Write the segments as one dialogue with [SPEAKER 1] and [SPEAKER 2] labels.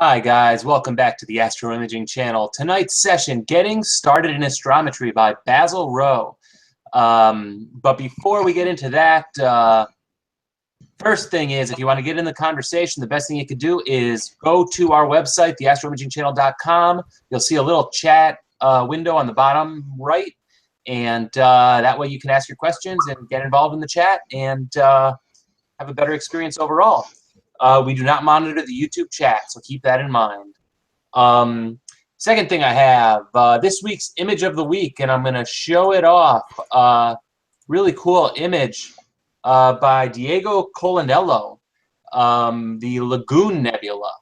[SPEAKER 1] Hi guys, welcome back to the Astro Imaging channel. Tonight's session, Getting Started in Astrometry by Basil Rowe. But before we get into that, first thing is, if you want to get in the conversation, the best thing you could do is go to our website, theastroimagingchannel.com. You'll see a little chat window on the bottom right, and that way you can ask your questions and get involved in the chat and have a better experience overall. We do not monitor the YouTube chat, so keep that in mind. Second thing I have, this week's image of the week, and I'm going to show it off. Really cool image by Diego Colanello, the Lagoon Nebula.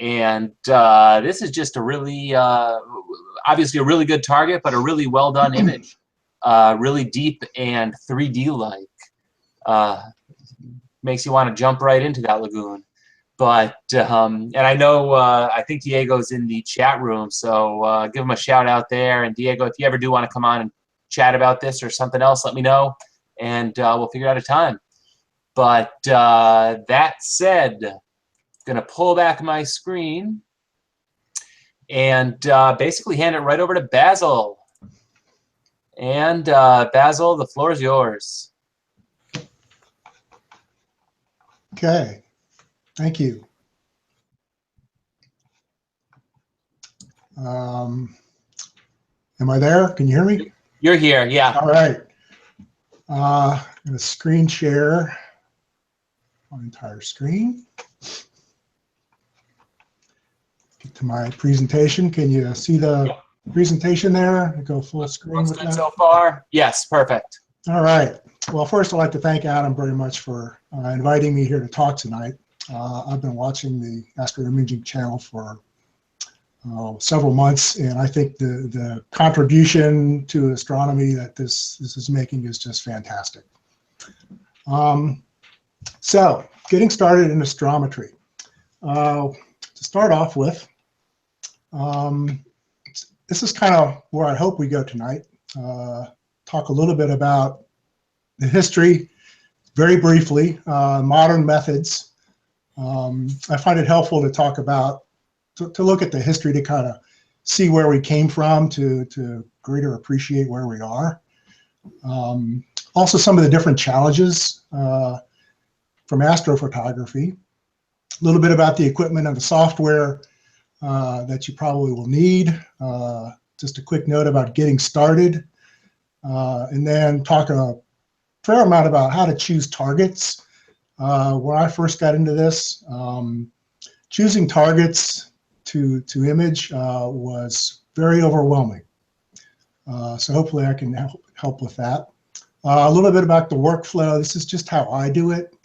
[SPEAKER 1] And this is just a really, obviously a really good target, but a really well-done image. Really deep and 3D-like. Makes you want to jump right into that lagoon. But, and I know, I think Diego's in the chat room, so give him a shout out there. And Diego, if you ever do want to come on and chat about this or something else, let me know, and we'll figure out a time. But that said, I'm going to pull back my screen and basically hand it right over to Basil. And Basil, the floor is yours.
[SPEAKER 2] Okay, thank you. Am I there? Can you hear me?
[SPEAKER 1] You're here, yeah.
[SPEAKER 2] All right. I'm going to screen share my entire screen. Get to my presentation. Can you see the presentation there? Go full screen.
[SPEAKER 1] Looks
[SPEAKER 2] with
[SPEAKER 1] good
[SPEAKER 2] that?
[SPEAKER 1] so far. Yes, perfect.
[SPEAKER 2] All right. Well, first I'd like to thank Adam very much for inviting me here to talk tonight. I've been watching the Astro Imaging channel for several months, and I think the contribution to astronomy that this is making is just fantastic. So, getting started in astrometry. To start off with, this is kind of where I hope we go tonight. Talk a little bit about the history, very briefly, modern methods. I find it helpful to talk about, to look at the history to kind of see where we came from, to greater appreciate where we are. Also, some of the different challenges from astrophotography. A little bit about the equipment and the software that you probably will need. Just a quick note about getting started. And then talk a fair amount about how to choose targets. When I first got into this, choosing targets to image was very overwhelming. So hopefully I can help with that. A little bit about the workflow. This is just how I do it,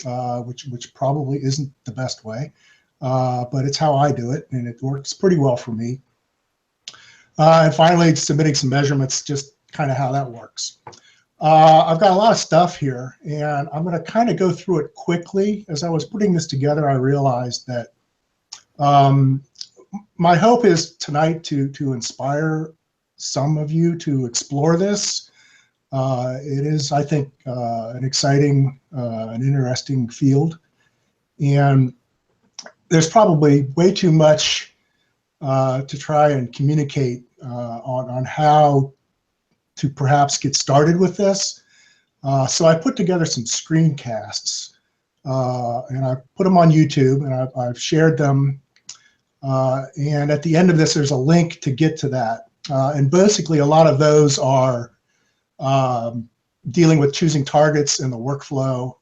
[SPEAKER 2] which probably isn't the best way, but it's how I do it, and it works pretty well for me. And finally, submitting some measurements, just kind of how that works. I've got a lot of stuff here, and I'm going to kind of go through it quickly. As I was putting this together, I realized that my hope is tonight to inspire some of you to explore this. It is, I think, an exciting, an interesting field, and there's probably way too much to try and communicate on how to perhaps get started with this. So I put together some screencasts, and I put them on YouTube, and I've shared them. And at the end of this, there's a link to get to that. And basically, a lot of those are dealing with choosing targets and the workflow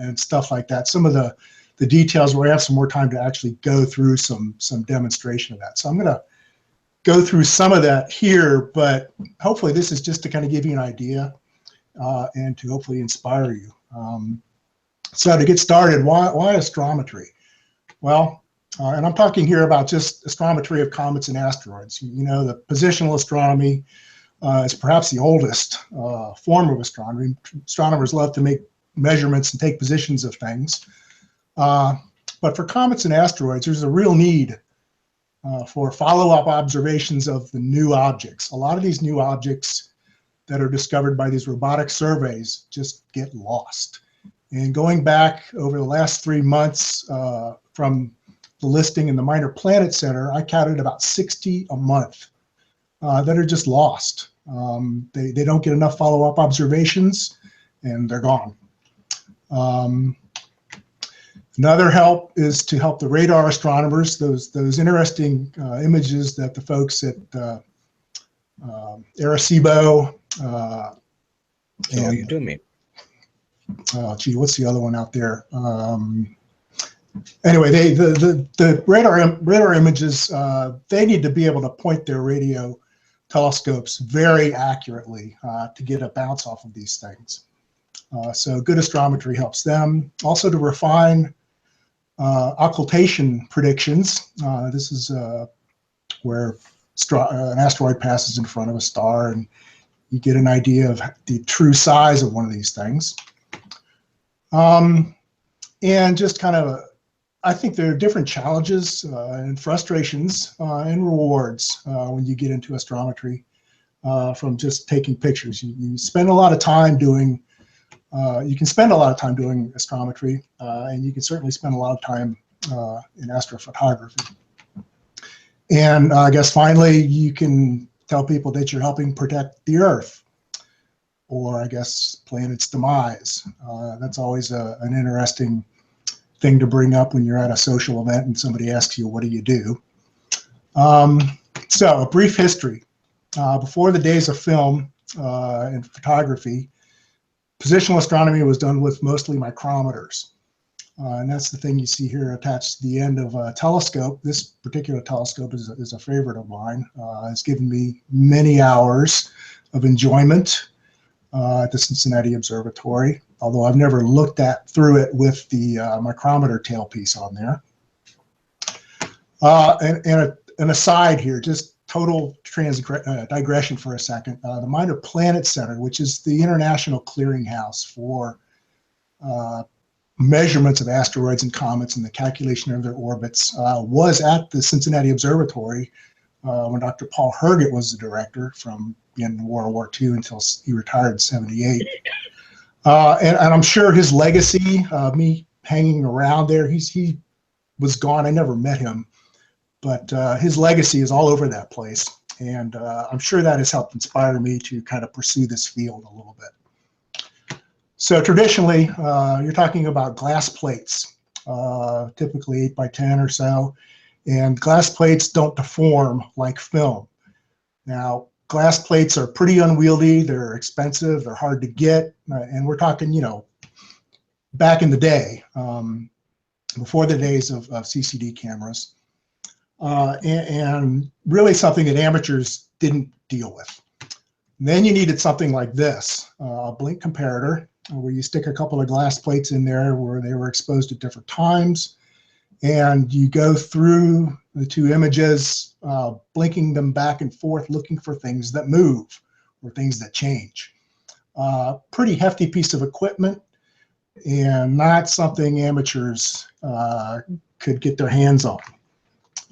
[SPEAKER 2] and stuff like that. Some of the details where I have some more time to actually go through some demonstration of that. So I'm going to go through some of that here, but hopefully this is just to kind of give you an idea and to hopefully inspire you. So to get started, why astrometry? Well, and I'm talking here about just astrometry of comets and asteroids. You know, the positional astronomy is perhaps the oldest form of astronomy. Astronomers love to make measurements and take positions of things. But for comets and asteroids, there's a real need for follow-up observations of the new objects. A lot of these new objects that are discovered by these robotic surveys just get lost. And going back over the last 3 months from the listing in the Minor Planet Center, I counted about 60 a month that are just lost. They don't get enough follow-up observations, and they're gone. Another help is to help the radar astronomers, those interesting images that the folks at Arecibo
[SPEAKER 3] and you do me.
[SPEAKER 2] Oh, gee, what's the other one out there? Anyway, the radar images, they need to be able to point their radio telescopes very accurately to get a bounce off of these things. So good astrometry helps them. Also to refine occultation predictions. This is where an asteroid passes in front of a star, and you get an idea of the true size of one of these things. And just kind of, I think there are different challenges and frustrations and rewards when you get into astrometry from just taking pictures. You spend a lot of time doing, you can spend a lot of time doing astrometry, and you can certainly spend a lot of time in astrophotography. And I guess finally, you can tell people that you're helping protect the Earth, or I guess plan its demise. That's always an interesting thing to bring up when you're at a social event and somebody asks you, what do you do? So a brief history. Before the days of film and photography, positional astronomy was done with mostly micrometers. And that's the thing you see here attached to the end of a telescope. This particular telescope is a favorite of mine. It's given me many hours of enjoyment at the Cincinnati Observatory, although I've never looked through it with the micrometer tailpiece on there. And an aside here, just total digression for a second. The Minor Planet Center, which is the international clearinghouse for measurements of asteroids and comets and the calculation of their orbits, was at the Cincinnati Observatory when Dr. Paul Herget was the director from in World War II until he retired in '78. And I'm sure his legacy, me hanging around there, he was gone. I never met him, but his legacy is all over that place. And I'm sure that has helped inspire me to kind of pursue this field a little bit. So traditionally, you're talking about glass plates, typically 8 by 10 or so, and glass plates don't deform like film. Now, glass plates are pretty unwieldy, they're expensive, they're hard to get, and we're talking, you know, back in the day, before the days of CCD cameras, and really something that amateurs didn't deal with. And then you needed something like this, a blink comparator, where you stick a couple of glass plates in there where they were exposed at different times, and you go through the two images, blinking them back and forth, looking for things that move or things that change. Pretty hefty piece of equipment, and not something amateurs could get their hands on.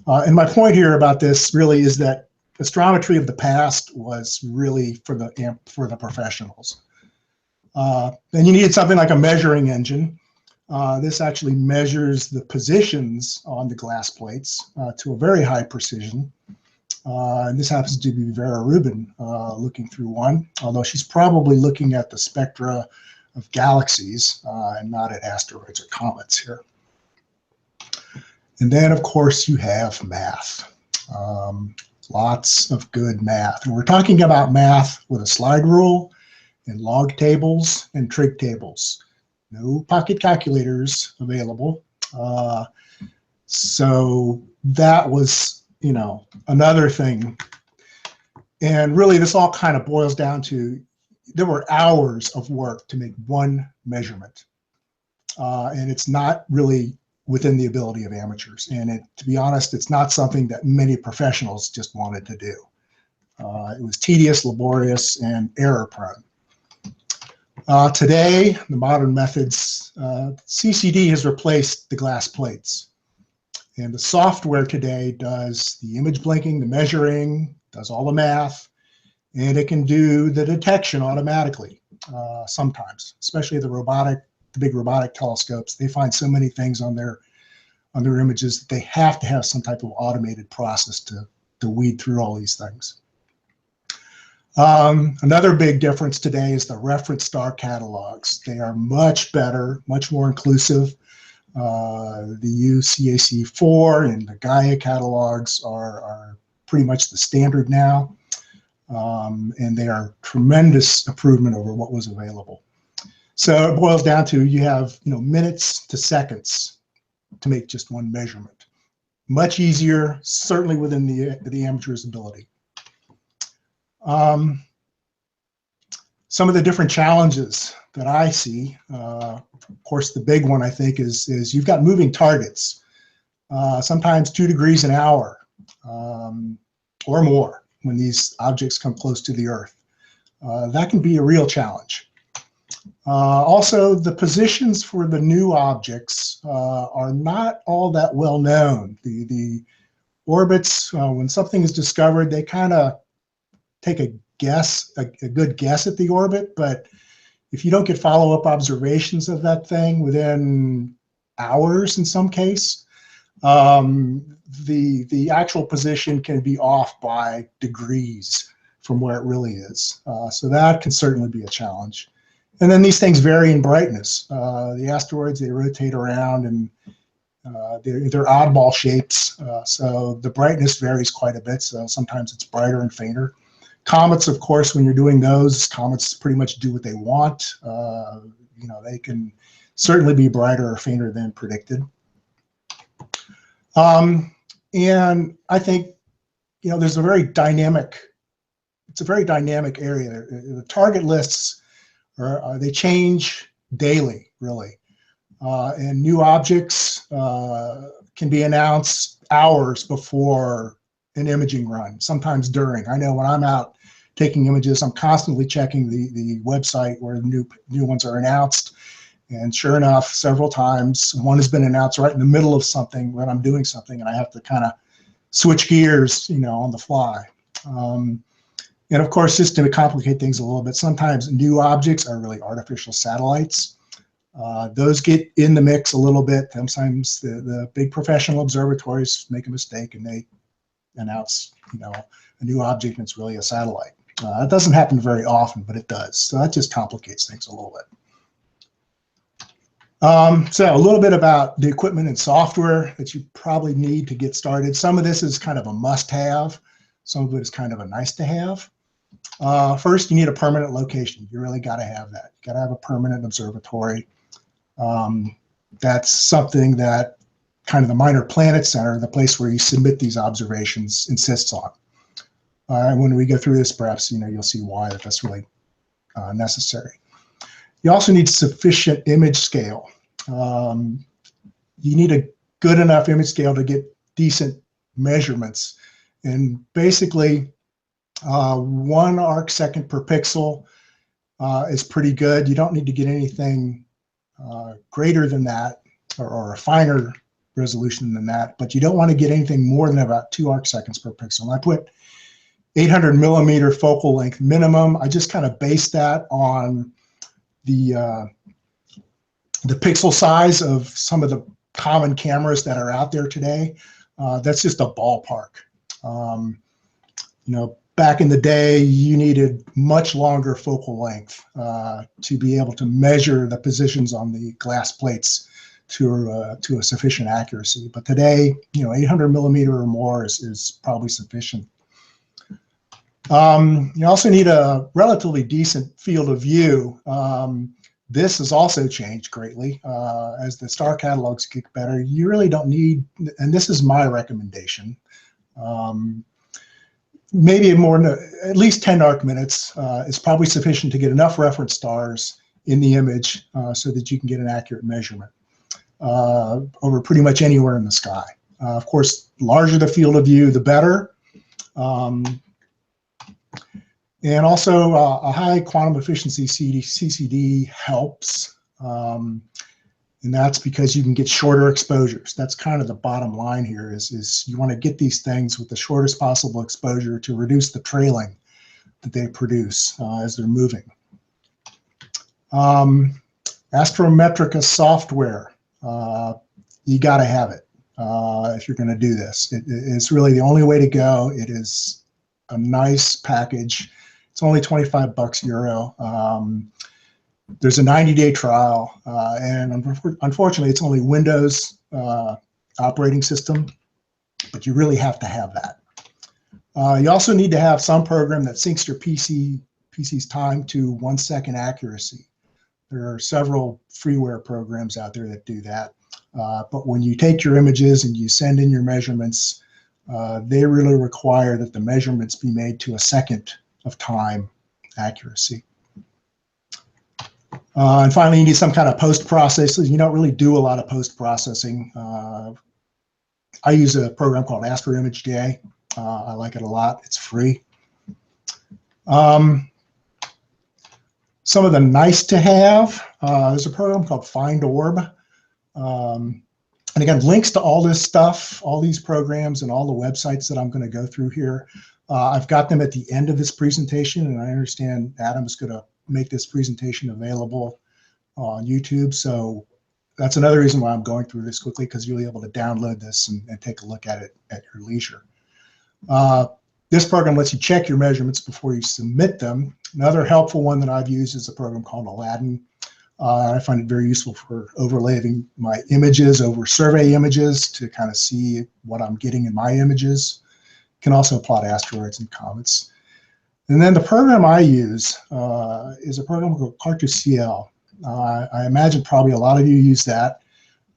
[SPEAKER 2] And my point here about this really is that astrometry of the past was really for the professionals. Then you needed something like a measuring engine. This actually measures the positions on the glass plates to a very high precision. And this happens to be Vera Rubin looking through one, although she's probably looking at the spectra of galaxies and not at asteroids or comets here. And then, of course, you have math. Lots of good math. And we're talking about math with a slide rule and log tables and trig tables. No pocket calculators available. So that was, you know, another thing. And really, this all kind of boils down to, there were hours of work to make one measurement. And it's not really within the ability of amateurs. And to be honest, it's not something that many professionals just wanted to do. It was tedious, laborious, and error prone. Today, the modern methods, CCD has replaced the glass plates. And the software today does the image blinking, the measuring, does all the math, and it can do the detection automatically sometimes, especially the big robotic telescopes. They find so many things on their on their images that they have to have some type of automated process to weed through all these things. Another big difference today is the reference star catalogs. They are much better, much more inclusive. The UCAC4 and the Gaia catalogs are pretty much the standard now, and they are tremendous improvement over what was available. So it boils down to you have minutes to seconds to make just one measurement. Much easier, certainly within the amateur's ability. Some of the different challenges that I see, of course, the big one I think is you've got moving targets, sometimes 2 degrees an hour or more when these objects come close to the Earth. That can be a real challenge. Also, the positions for the new objects are not all that well known. The orbits, when something is discovered, they kind of take a good guess at the orbit, but if you don't get follow-up observations of that thing within hours in some case, the actual position can be off by degrees from where it really is. So that can certainly be a challenge. And then these things vary in brightness. The asteroids, they rotate around and they're oddball shapes. So the brightness varies quite a bit. So sometimes it's brighter and fainter. Comets, of course, when you're doing those, comets pretty much do what they want. They can certainly be brighter or fainter than predicted. And I think, there's a very dynamic, it's a very dynamic area. The target lists, they change daily, really. And new objects can be announced hours before an imaging run, sometimes during. I know when I'm out taking images, I'm constantly checking the website where the new ones are announced. And sure enough, several times, one has been announced right in the middle of something when I'm doing something, and I have to kind of switch gears, on the fly. And of course, just to complicate things a little bit, sometimes new objects are really artificial satellites. Those get in the mix a little bit. Sometimes the big professional observatories make a mistake and they announce, a new object and it's really a satellite. It doesn't happen very often, but it does. So that just complicates things a little bit. So a little bit about the equipment and software that you probably need to get started. Some of this is kind of a must-have. Some of it is kind of a nice-to-have. First, you need a permanent location. You really got to have that. You got to have a permanent observatory. That's something that kind of the Minor Planet Center, the place where you submit these observations, insists on. When we go through this, perhaps you'll see why that's really necessary. You also need sufficient image scale. You need a good enough image scale to get decent measurements. And basically, 1 arc second per pixel is pretty good. You don't need to get anything greater than that or a finer resolution than that, but you don't want to get anything more than about 2 arc seconds per pixel. And I put 800 millimeter focal length minimum. I just kind of based that on the pixel size of some of the common cameras that are out there today. That's just a ballpark. Back in the day, you needed much longer focal length to be able to measure the positions on the glass plates to a sufficient accuracy. But today, 800 millimeter or more is probably sufficient. You also need a relatively decent field of view. This has also changed greatly as the star catalogs get better. You really don't need, and this is my recommendation, maybe at least 10 arc minutes is probably sufficient to get enough reference stars in the image so that you can get an accurate measurement over pretty much anywhere in the sky. Of course, the larger the field of view, the better. And also a high quantum efficiency CCD helps. And that's because you can get shorter exposures. That's kind of the bottom line here is you want to get these things with the shortest possible exposure to reduce the trailing that they produce as they're moving. Astrometric software, you got to have it. if you're going to do this. It's really the only way to go. It is a nice package. It's only 25 bucks euro. There's a 90-day trial, and unfortunately, it's only Windows operating system, but you really have to have that. You also need to have some program that syncs your PC's time to 1 second accuracy. There are several freeware programs out there that do that. But when you take your images and you send in your measurements, they really require that the measurements be made to 1 second of time accuracy. And finally, you need some kind of post-processing. You don't really do a lot of post-processing. I use a program called Astrometry. I like it a lot. It's free. Some of the nice to have, there's a program called Find Orb. And again, links to all this stuff, all these programs and all the websites that I'm going to go through here. I've got them at the end of this presentation, and I understand Adam is going to make this presentation available on YouTube. So that's another reason why I'm going through this quickly, because you'll be able to download this and take a look at it at your leisure. This program lets you check your measurements before you submit them. Another helpful one that I've used is a program called Aladdin. I find it very useful for overlaying my images over survey images to kind of see what I'm getting in my images. Can also plot asteroids and comets. And then the program I use is a program called Cartocel. I imagine probably a lot of you use that.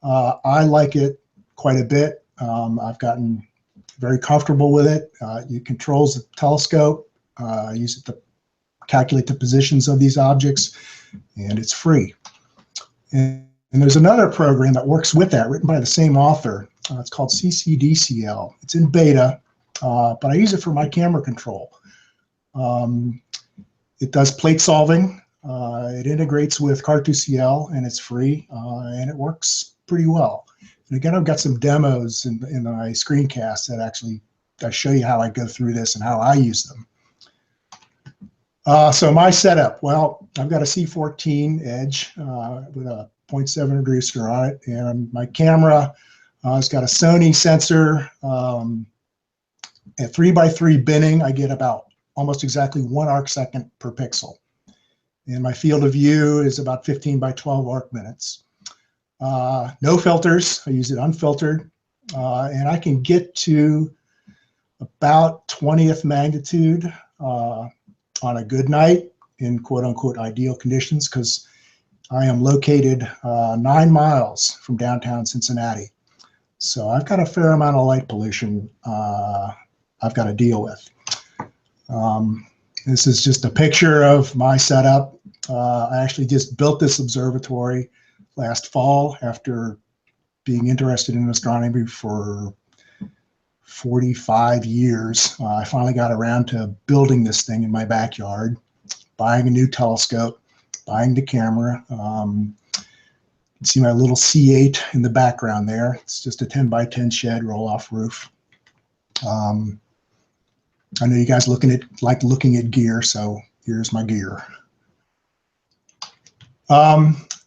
[SPEAKER 2] I like it quite a bit. I've gotten very comfortable with it. It controls the telescope. I use it to calculate the positions of these objects, and it's free. And there's another program that works with that, written by the same author. It's called CCDCL. It's in beta, but I use it for my camera control. It does plate solving. It integrates with Cartocel, and it's free, and it works pretty well. And again, I've got some demos in my screencast that actually show you how I go through this and how I use them. So my setup, well, I've got a C14 Edge with a 0.7 reducer on it, and my camera has got a Sony sensor at 3x3 binning. I get about almost exactly 1 arc second per pixel. And my field of view is about 15 by 12 arc minutes. No filters, I use it unfiltered. And I can get to about 20th magnitude on a good night in quote unquote ideal conditions, because I am located 9 miles from downtown Cincinnati. So I've got a fair amount of light pollution I've got to deal with. This is just a picture of my setup. I actually just built this observatory last fall after being interested in astronomy for 45 years. I finally got around to building this thing in my backyard, buying a new telescope, buying the camera. You can see my little C8 in the background there. It's just a 10 by 10 shed roll-off roof. I know you guys like looking at gear, so here's my gear.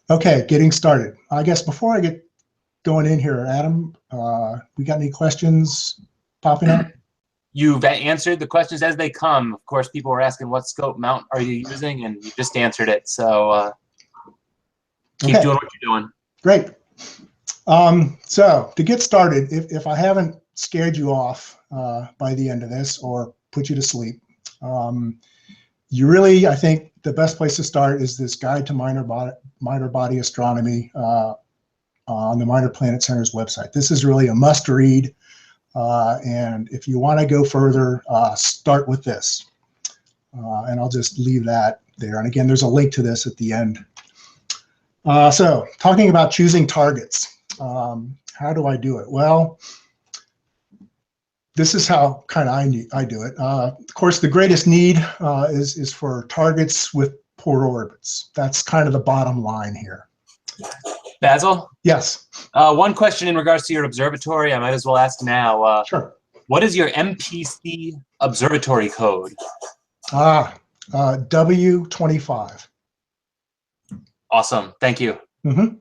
[SPEAKER 2] Okay, getting started. I guess before I get going in here, Adam, we got any questions popping up?
[SPEAKER 1] You've answered the questions as they come. Of course, people were asking what scope mount are you using, and you just answered it. So keep doing what you're doing.
[SPEAKER 2] Great. So to get started, if I haven't scared you off by the end of this or put you to sleep, you really, I think the best place to start is this Guide to Minor Body Astronomy on the Minor Planet Center's website. This is really a must-read, and if you want to go further, start with this. And I'll just leave that there. And again, there's a link to this at the end. So talking about choosing targets, how do I do it? Well, this is how kind of I do it. Of course, the greatest need is for targets with poor orbits. That's kind of the bottom line here.
[SPEAKER 1] Basil?
[SPEAKER 2] Yes.
[SPEAKER 1] One question in regards to your observatory, I might as well ask now.
[SPEAKER 2] Sure.
[SPEAKER 1] What is your MPC observatory code?
[SPEAKER 2] W25.
[SPEAKER 1] Awesome. Thank you.
[SPEAKER 2] Mm-hmm.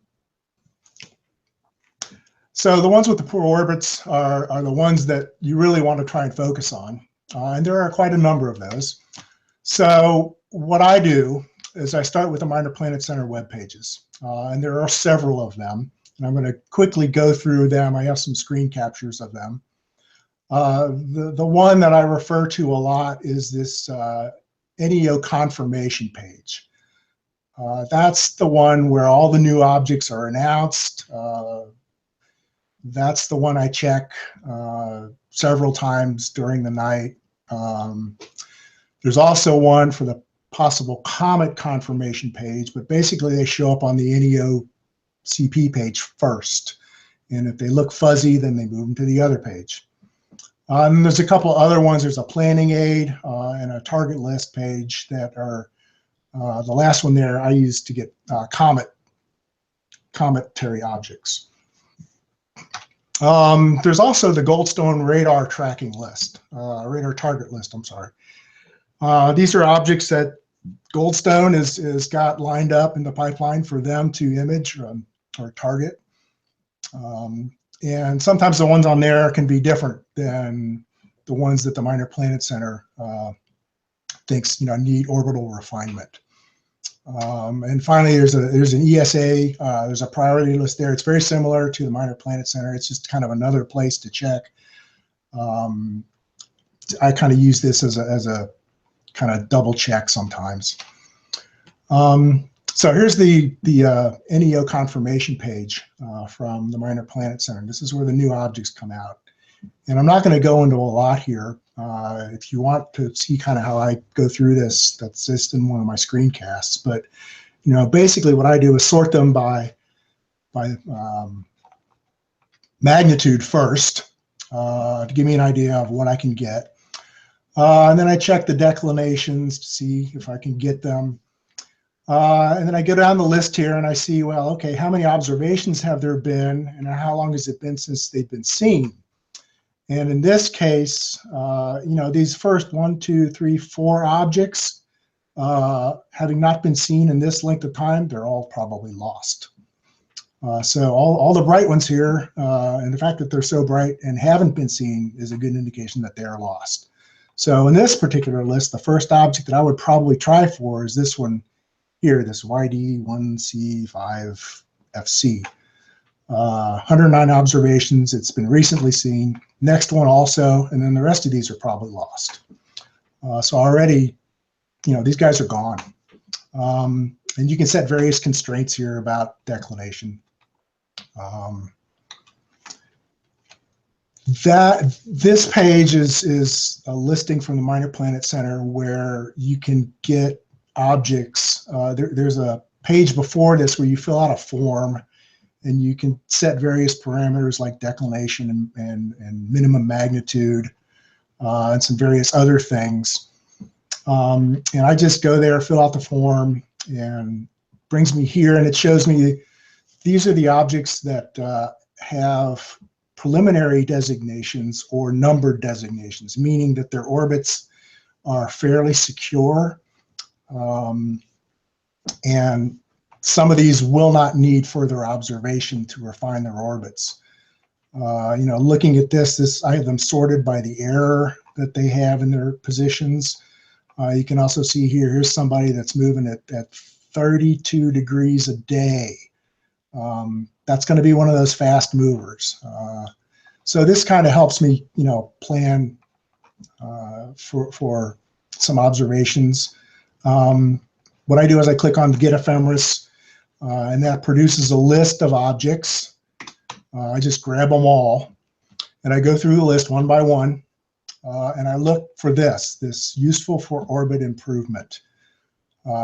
[SPEAKER 2] So the ones with the poor orbits are the ones that you really want to try and focus on. And there are quite a number of those. So what I do is I start with the Minor Planet Center web pages. And there are several of them. And I'm going to quickly go through them. I have some screen captures of them. The one that I refer to a lot is this Ennio confirmation page. That's the one where all the new objects are announced. That's the one I check several times during the night. There's also one for the possible comet confirmation page, but basically they show up on the Ennio CP page first. And if they look fuzzy, then they move them to the other page. And there's a couple other ones. There's a planning aid and a target list page that are the last one there I use to get cometary objects. There's also the Goldstone radar tracking list, radar target list, I'm sorry. These are objects that Goldstone is got lined up in the pipeline for them to image or target. And sometimes the ones on there can be different than the ones that the Minor Planet Center thinks need orbital refinement. And finally, there's an ESA. There's a priority list there. It's very similar to the Minor Planet Center. It's just kind of another place to check. I kind of use this as a kind of double check sometimes. So here's the Ennio confirmation page from the Minor Planet Center. This is where the new objects come out. And I'm not going to go into a lot here. If you want to see kind of how I go through this, that's just in one of my screencasts. But basically what I do is sort them by magnitude first to give me an idea of what I can get. And then I check the declinations to see if I can get them. And then I go down the list here and I see, well, okay, how many observations have there been and how long has it been since they've been seen? And in this case, these first 1, 2, 3, 4 objects, having not been seen in this length of time, they're all probably lost. So all the bright ones here, and the fact that they're so bright and haven't been seen is a good indication that they are lost. So in this particular list, the first object that I would probably try for is this one here, this YD1C5FC. 109 observations. It's been recently seen. Next one also, and then the rest of these are probably lost. So already, these guys are gone. And you can set various constraints here about declination. This page is a listing from the Minor Planet Center where you can get objects. There's a page before this where you fill out a form and you can set various parameters like declination and minimum magnitude and some various other things. And I just go there, fill out the form, and brings me here, and it shows me these are the objects that have preliminary designations or numbered designations, meaning that their orbits are fairly secure. And some of these will not need further observation to refine their orbits. Looking at this, I have them sorted by the error that they have in their positions. You can also see here's somebody that's moving at 32 degrees a day. That's going to be one of those fast movers. So this kind of helps me, plan for some observations. What I do is I click on Get Ephemeris, and that produces a list of objects. I just grab them all, and I go through the list one by one, and I look for this useful for orbit improvement.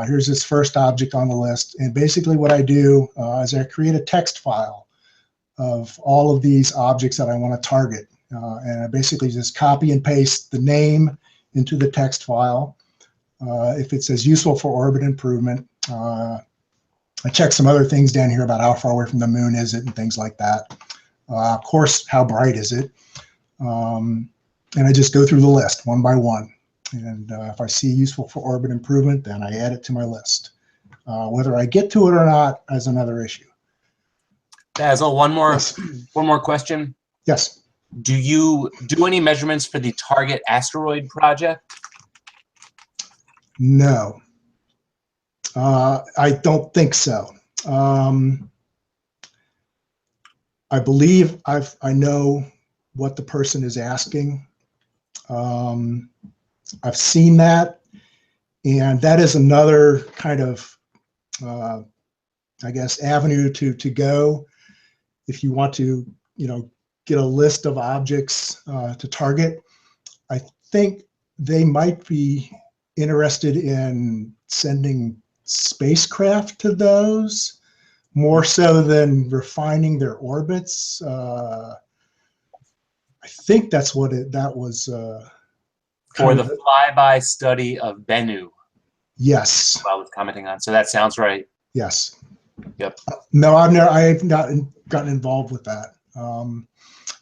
[SPEAKER 2] Here's this first object on the list, and basically what I do is I create a text file of all of these objects that I want to target, and I basically just copy and paste the name into the text file. If it says useful for orbit improvement, I check some other things down here about how far away from the moon is it and things like that. Of course, how bright is it? And I just go through the list one by one. And if I see useful for orbit improvement, then I add it to my list. Whether I get to it or not is another issue.
[SPEAKER 1] Basil,
[SPEAKER 2] Yes.
[SPEAKER 1] one more question.
[SPEAKER 2] Yes.
[SPEAKER 1] Do you do any measurements for the Target Asteroid project?
[SPEAKER 2] No. I don't think so. I believe I know what the person is asking. I've seen that, and that is another kind of, I guess, avenue to go if you want to, get a list of objects to target. I think they might be interested in sending spacecraft to those more so than refining their orbits. I think that's what that was.
[SPEAKER 1] For the flyby study of Bennu.
[SPEAKER 2] Yes.
[SPEAKER 1] I was commenting on. So that sounds right.
[SPEAKER 2] Yes.
[SPEAKER 1] Yep.
[SPEAKER 2] No, I've not gotten involved with that.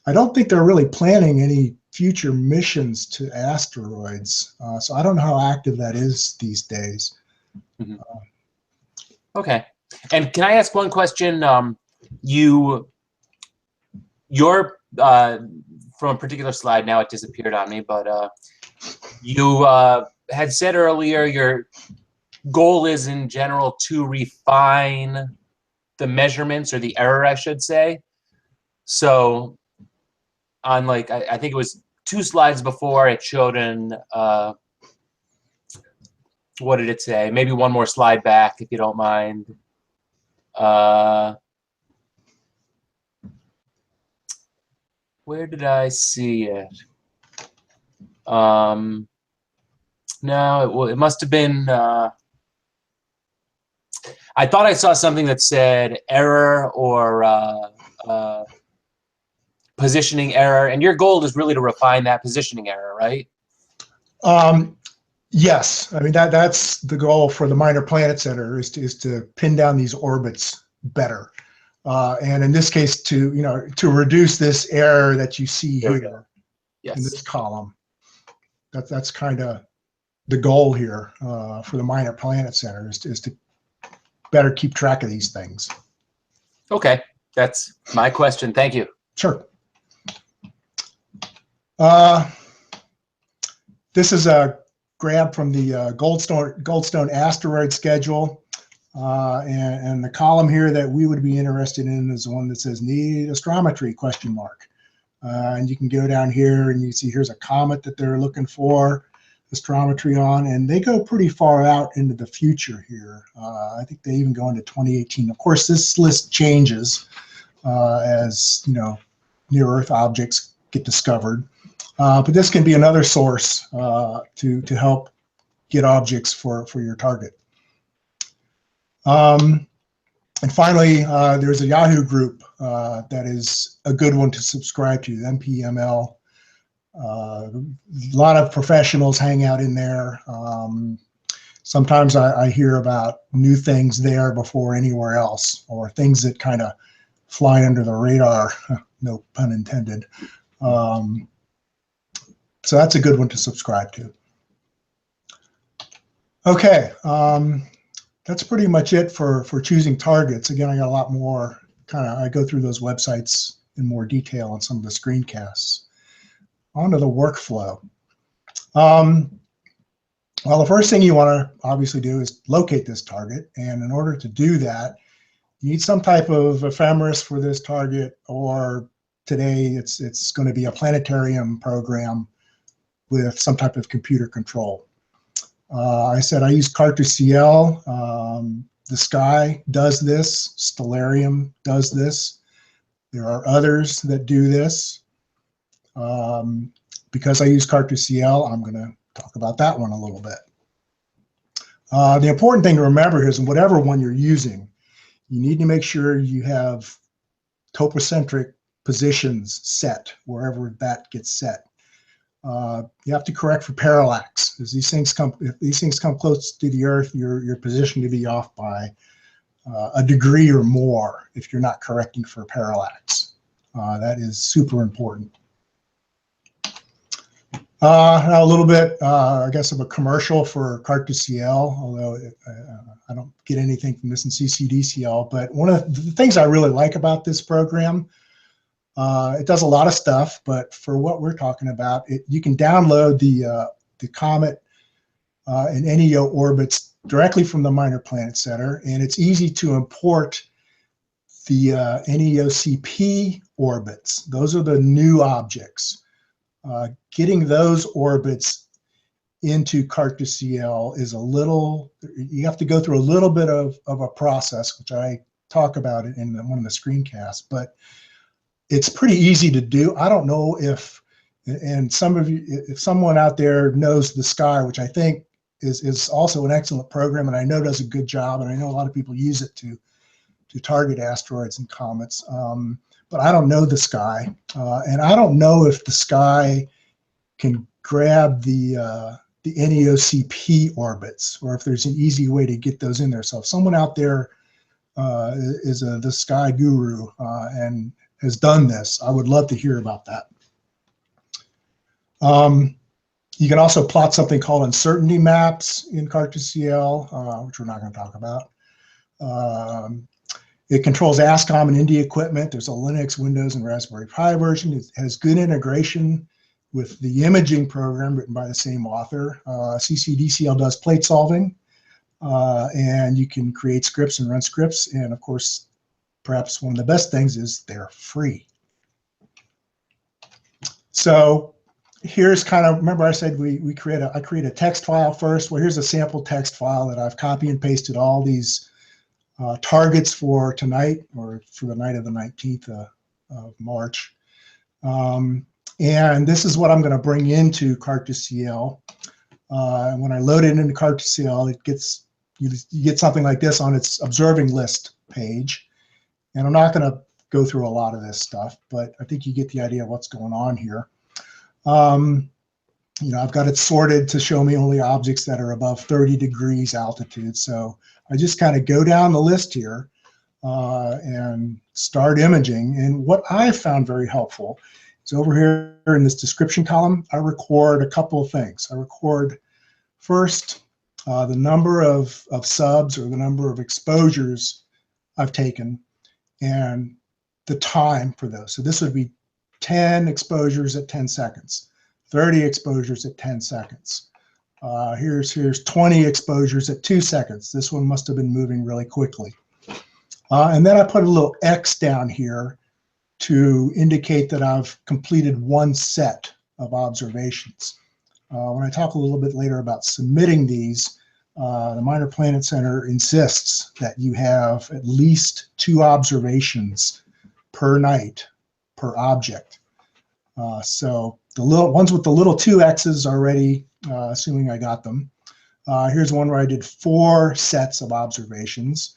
[SPEAKER 2] I don't think they're really planning any future missions to asteroids. So I don't know how active that is these days.
[SPEAKER 1] Mm-hmm. Okay. And can I ask one question? You're from a particular slide, now it disappeared on me, but you had said earlier your goal is in general to refine the measurements, or the error, I should say. So on, like, I think it was 2 slides before, it showed an, what did it say? Maybe one more slide back, if you don't mind. Where did I see it? No, it must have been, I thought I saw something that said error or positioning error, and your goal is really to refine that positioning error, right?
[SPEAKER 2] Yes, I mean that's the goal for the Minor Planet Center is to pin down these orbits better, and in this case to reduce this error that you see here
[SPEAKER 1] yes.
[SPEAKER 2] in this column. That's kind of the goal here for the Minor Planet Center is to better keep track of these things.
[SPEAKER 1] Okay, that's my question. Thank you.
[SPEAKER 2] Sure. This is a grab from the Goldstone asteroid schedule, and the column here that we would be interested in is the one that says need astrometry ? And you can go down here and you see here's a comet that they're looking for astrometry on, and they go pretty far out into the future here. I think they even go into 2018. Of course, this list changes as near Earth objects get discovered. But this can be another source to help get objects for your target. And finally, there's a Yahoo Group that is a good one to subscribe to, MPML. A lot of professionals hang out in there. Sometimes I hear about new things there before anywhere else, or things that kind of fly under the radar, no pun intended. So that's a good one to subscribe to. Okay, that's pretty much it for choosing targets. Again, I got a lot more, I go through those websites in more detail on some of the screencasts. On to the workflow. Well, the first thing you want to obviously do is locate this target. And in order to do that, you need some type of ephemeris for this target, or today it's going to be a planetarium program with some type of computer control. I said I use Cart2CL. The Sky does this. Stellarium does this. There are others that do this. Because I use Cart2CL, I'm going to talk about that one a little bit. The important thing to remember is whatever one you're using, you need to make sure you have topocentric positions set wherever that gets set. You have to correct for parallax. As if these things come close to the Earth, you're positioned to be off by a degree or more if you're not correcting for parallax. That is super important. Now a little bit, I guess, of a commercial for CartToCL, although I don't get anything from this in CCDCL. But one of the things I really like about this program, it does a lot of stuff, but for what we're talking about, you can download the Comet and Ennio orbits directly from the Minor Planet Center, and it's easy to import the Ennio CP orbits. Those are the new objects. Getting those orbits into CartToCL is a little, you have to go through a little bit of a process, which I talk about it in one of the screencasts, but it's pretty easy to do. I don't know if, and some of you, if someone out there knows the Sky, which I think is also an excellent program, and I know does a good job, and I know a lot of people use it to target asteroids and comets. But I don't know the Sky, and I don't know if the Sky can grab the Ennio CP orbits, or if there's an easy way to get those in there. So if someone out there is the Sky guru and has done this, I would love to hear about that. You can also plot something called uncertainty maps in CartToCL, which we're not going to talk about. It controls ASCOM and Indy equipment. There's a Linux, Windows, and Raspberry Pi version. It has good integration with the imaging program written by the same author. CCDCL does plate solving, and you can create scripts and run scripts. And of course, perhaps one of the best things is they're free. So here's kind of, remember I said I create a text file first. Well, here's a sample text file that I've copy and pasted all these targets for tonight, or for the night of the 19th of March. And this is what I'm going to bring into CartToCL. And when I load it into CartToCL, it gets, you get something like this on its observing list page. And I'm not going to go through a lot of this stuff, but I think you get the idea of what's going on here. You know, I've got it sorted to show me only objects that are above 30 degrees altitude. So I just kind of go down the list here and start imaging. And what I found very helpful is over here in this description column, I record a couple of things. I record first the number of subs, or the number of exposures I've taken, and the time for those. So this would be 10 exposures at 10 seconds, 30 exposures at 10 seconds. Here's 20 exposures at 2 seconds. This one must have been moving really quickly. And then I put a little X down here to indicate that I've completed one set of observations. When I talk a little bit later about submitting these, the Minor Planet Center insists that you have at least 2 observations per night per object. So the little ones with the little 2 X's already, assuming I got them. Here's one where I did 4 sets of observations.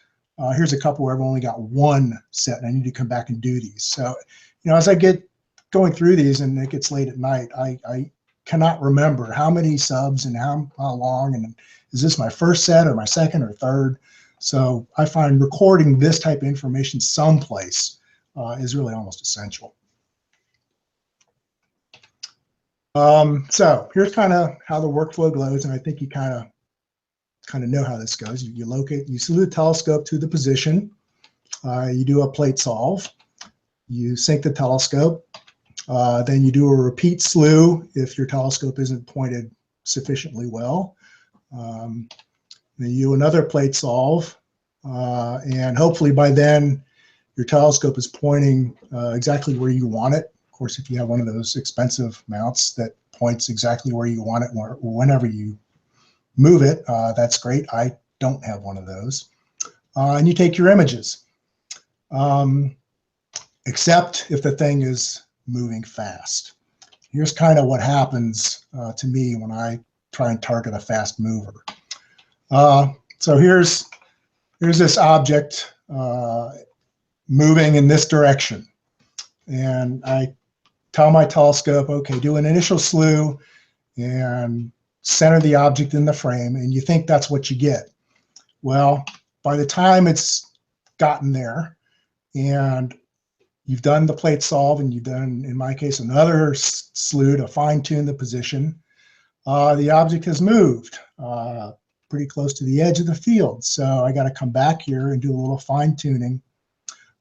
[SPEAKER 2] Here's a couple where I've only got 1 set, and I need to come back and do these. So, you know, as I get going through these and it gets late at night, I cannot remember how many subs and how long, and is this my first set or my second or third? So I find recording this type of information someplace is really almost essential. So here's kind of how the workflow goes, and I think you kind of know how this goes. You locate, you slew the telescope to the position, you do a plate solve, you sync the telescope, then you do a repeat slew if your telescope isn't pointed sufficiently well. Then you do another plate solve, and hopefully by then your telescope is pointing exactly where you want it. Of course, if you have one of those expensive mounts that points exactly where you want it whenever you move it, that's great. I don't have one of those. And you take your images, except if the thing is moving fast. Here's kind of what happens to me when I try and target a fast mover. So here's this object moving in this direction. And I tell my telescope, okay, do an initial slew and center the object in the frame, and you think that's what you get. Well, by the time it's gotten there and you've done the plate solve, and you've done, in my case, another slew to fine-tune the position. The object has moved pretty close to the edge of the field. So I got to come back here and do a little fine-tuning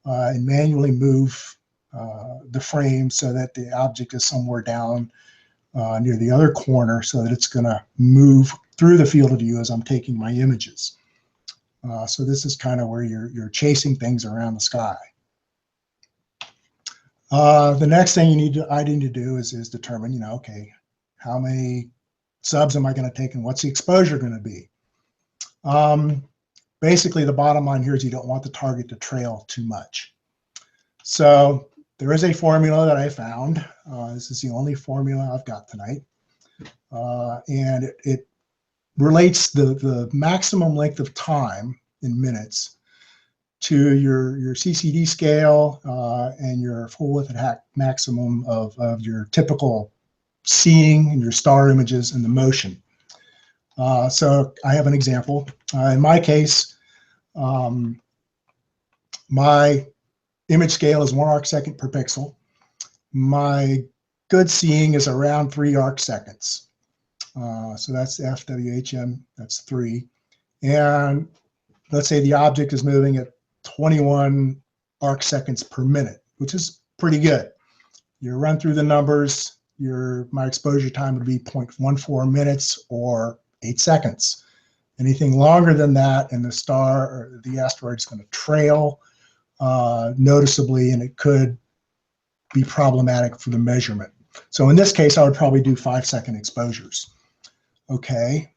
[SPEAKER 2] and manually move the frame so that the object is somewhere down near the other corner, so that it's going to move through the field of view as I'm taking my images. So this is kind of where you're chasing things around the sky. The next thing I need to do is determine, okay, how many subs am I going to take and what's the exposure going to be? Basically, the bottom line here is you don't want the target to trail too much. So there is a formula that I found. This is the only formula I've got tonight. And it relates the maximum length of time in minutes to your CCD scale and your full width and maximum of your typical seeing and your star images and the motion. So I have an example. In my case, my image scale is 1 arc second per pixel. My good seeing is around 3 arc seconds. So that's FWHM, that's 3. And let's say the object is moving at 21 arc seconds per minute, which is pretty good. You run through the numbers, my exposure time would be 0.14 minutes or 8 seconds. Anything longer than that, and the star or the asteroid is going to trail noticeably, and it could be problematic for the measurement. So in this case, I would probably do 5-second exposures. Okay,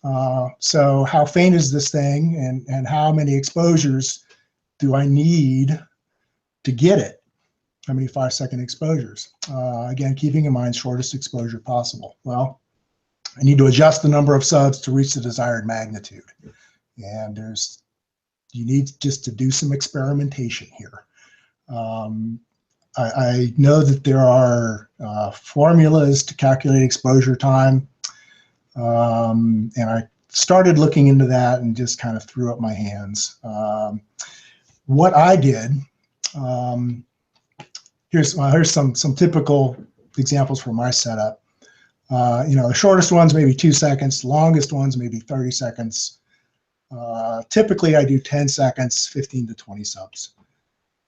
[SPEAKER 2] so how faint is this thing, and how many exposures do I need to get it? How many 5-second exposures? Again, keeping in mind shortest exposure possible. Well, I need to adjust the number of subs to reach the desired magnitude. And you need just to do some experimentation here. I know that there are formulas to calculate exposure time. And I started looking into that and just kind of threw up my hands. What I did, here's some typical examples for my setup. The shortest ones maybe 2 seconds, longest ones maybe 30 seconds. Typically I do 10 seconds, 15 to 20 subs.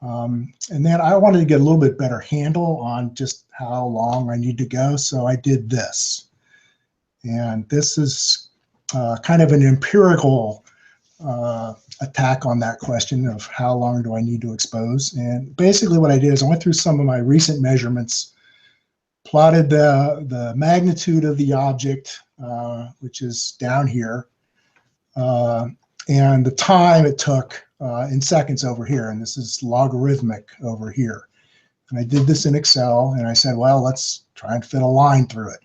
[SPEAKER 2] And then I wanted to get a little bit better handle on just how long I need to go, so I did this. And this is kind of an empirical attack on that question of how long do I need to expose. And basically what I did is I went through some of my recent measurements, plotted the magnitude of the object, which is down here, and the time it took in seconds over here, and this is logarithmic over here. And I did this in Excel, and I said, well, let's try and fit a line through it.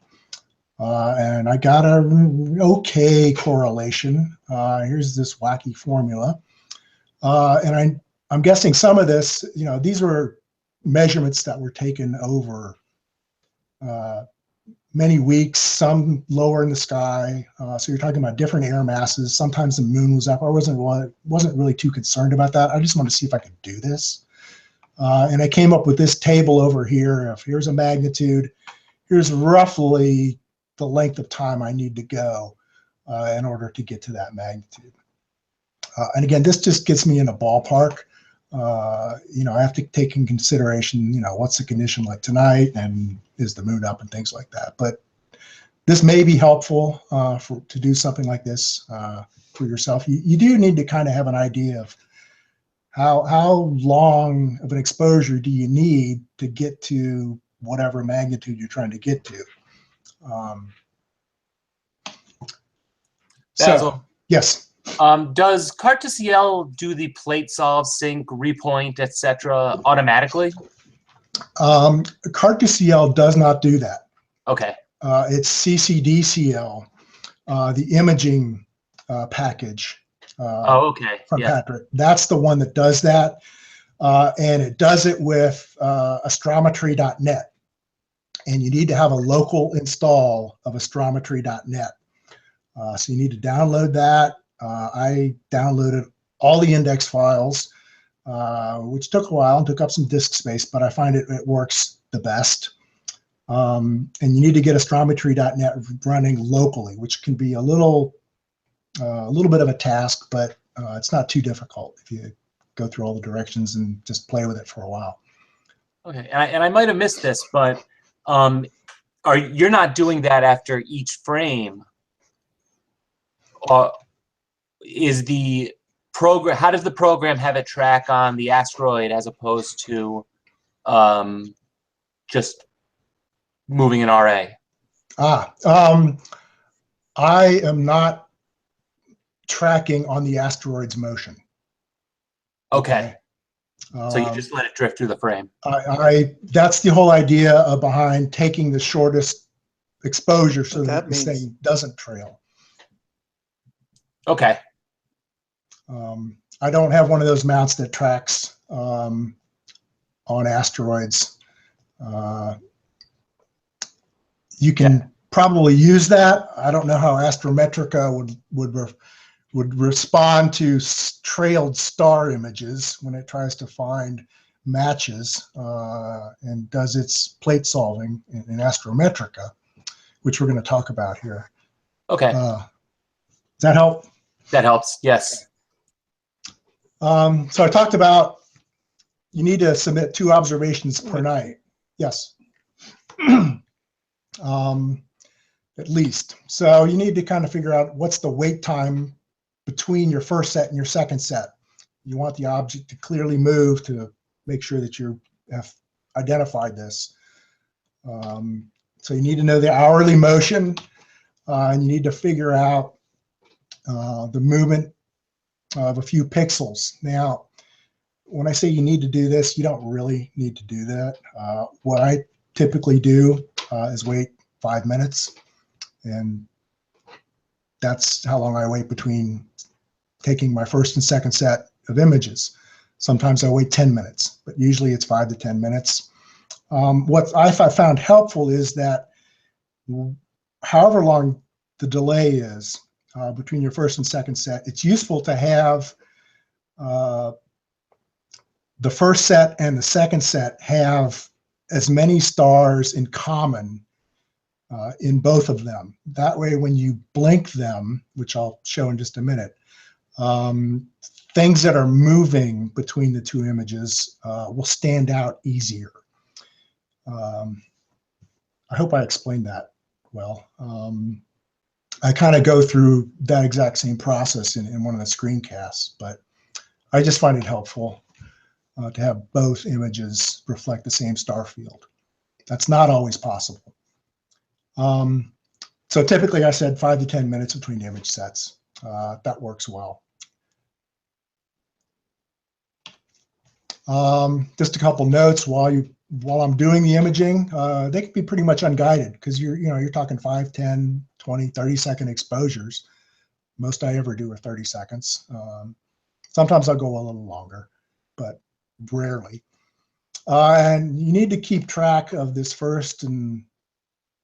[SPEAKER 2] And I got an okay correlation. Here's this wacky formula. And I'm guessing some of this, these were measurements that were taken over many weeks, some lower in the sky. So you're talking about different air masses. Sometimes the moon was up. I wasn't really too concerned about that. I just wanted to see if I could do this. And I came up with this table over here. Here's a magnitude. Here's roughly the length of time I need to go in order to get to that magnitude. And again, this just gets me in a ballpark. I have to take in consideration, what's the condition like tonight, and is the moon up and things like that. But this may be helpful to do something like this for yourself. You do need to kind of have an idea of how long of an exposure do you need to get to whatever magnitude you're trying to get to. So, yes.
[SPEAKER 1] Does Cart2CL do the plate solve, sync, repoint, etc. automatically?
[SPEAKER 2] Cart2CL does not do that.
[SPEAKER 1] Okay.
[SPEAKER 2] It's CCDCL, the imaging package.
[SPEAKER 1] Okay.
[SPEAKER 2] From Patrick. That's the one that does that. And it does it with Astrometry.net. And you need to have a local install of Astrometry.net. So you need to download that. I downloaded all the index files. which took a while and took up some disk space, but I find it works the best. And you need to get Astrometry.net running locally, which can be a little bit of a task, but it's not too difficult if you go through all the directions and just play with it for a while. Okay,
[SPEAKER 1] and I might have missed this, but you're not doing that after each frame? Is the program? How does the program have it track on the asteroid as opposed to just moving an RA?
[SPEAKER 2] I am not tracking on the asteroid's motion.
[SPEAKER 1] Okay. So you just let it drift through the frame.
[SPEAKER 2] That's the whole idea behind taking the shortest exposure so that the thing doesn't trail.
[SPEAKER 1] Okay.
[SPEAKER 2] I don't have one of those mounts that tracks on asteroids. You can probably use that. I don't know how Astrometrica would respond to trailed star images when it tries to find matches and does its plate solving in Astrometrica, which we're going to talk about here.
[SPEAKER 1] Okay.
[SPEAKER 2] Does that help?
[SPEAKER 1] That helps, yes.
[SPEAKER 2] So I talked about you need to submit 2 observations per night. Yes. At least. So you need to kind of figure out what's the wait time between your first set and your second set. You want the object to clearly move to make sure that you have identified this. So you need to know the hourly motion, and you need to figure out the movement of a few pixels. Now, when I say you need to do this, you don't really need to do that. What I typically do is wait 5 minutes, and that's how long I wait between taking my first and second set of images. Sometimes I wait 10 minutes, but usually it's 5 to 10 minutes. What I found helpful is that however long the delay is between your first and second set, it's useful to have the first set and the second set have as many stars in common in both of them. That way, when you blink them, which I'll show in just a minute, things that are moving between the 2 images will stand out easier. I hope I explained that well. I kind of go through that exact same process in one of the screencasts, but I just find it helpful to have both images reflect the same star field. That's not always possible. So typically I said 5 to 10 minutes between image sets. That works well. Just a couple notes while I'm doing the imaging. They can be pretty much unguided because you're talking 5, 10, 20, 30-second exposures. Most I ever do are 30 seconds. Sometimes I'll go a little longer, but rarely. And you need to keep track of this first and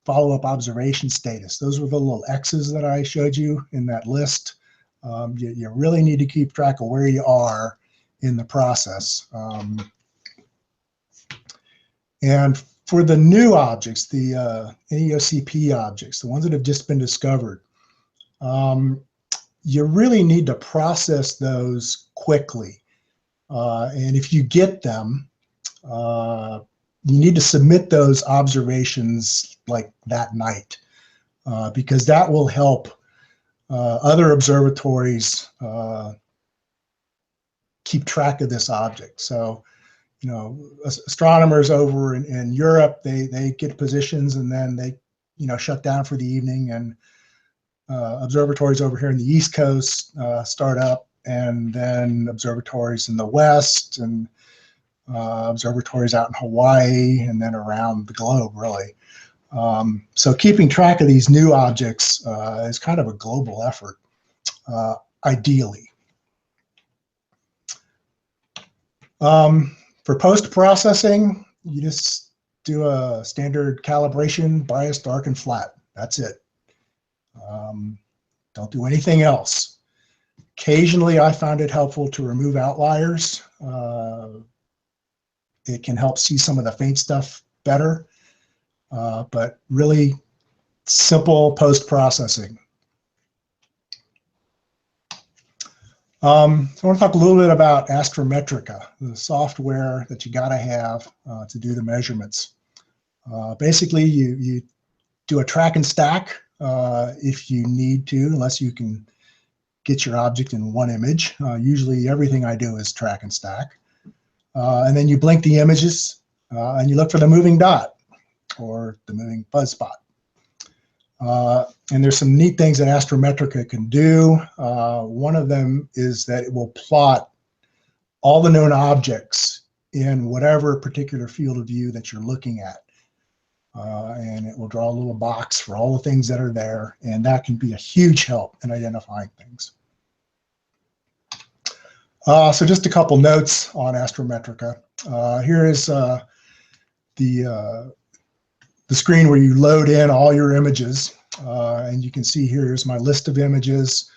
[SPEAKER 2] follow-up observation status. Those were the little X's that I showed you in that list. You really need to keep track of where you are in the process. And for the new objects, the NEOCP objects, the ones that have just been discovered, you really need to process those quickly. And if you get them, you need to submit those observations like that night, because that will help other observatories keep track of this object. So, astronomers over in Europe, they get positions and then they, shut down for the evening, and observatories over here in the East Coast start up, and then observatories in the West, and observatories out in Hawaii, and then around the globe, really. So keeping track of these new objects is kind of a global effort, ideally. For post-processing, you just do a standard calibration, bias, dark, and flat. That's it. Don't do anything else. Occasionally, I found it helpful to remove outliers. It can help see some of the faint stuff better, but really simple post-processing. So I want to talk a little bit about Astrometrica, the software that you got to have to do the measurements. Basically, you do a track and stack if you need to, unless you can get your object in one image. Usually everything I do is track and stack. And then you blink the images and you look for the moving dot or the moving fuzz spot. And there's some neat things that Astrometrica can do. One of them is that it will plot all the known objects in whatever particular field of view that you're looking at. And it will draw a little box for all the things that are there, and that can be a huge help in identifying things. So just a couple notes on Astrometrica. Here is the screen where you load in all your images, and you can see here's my list of images,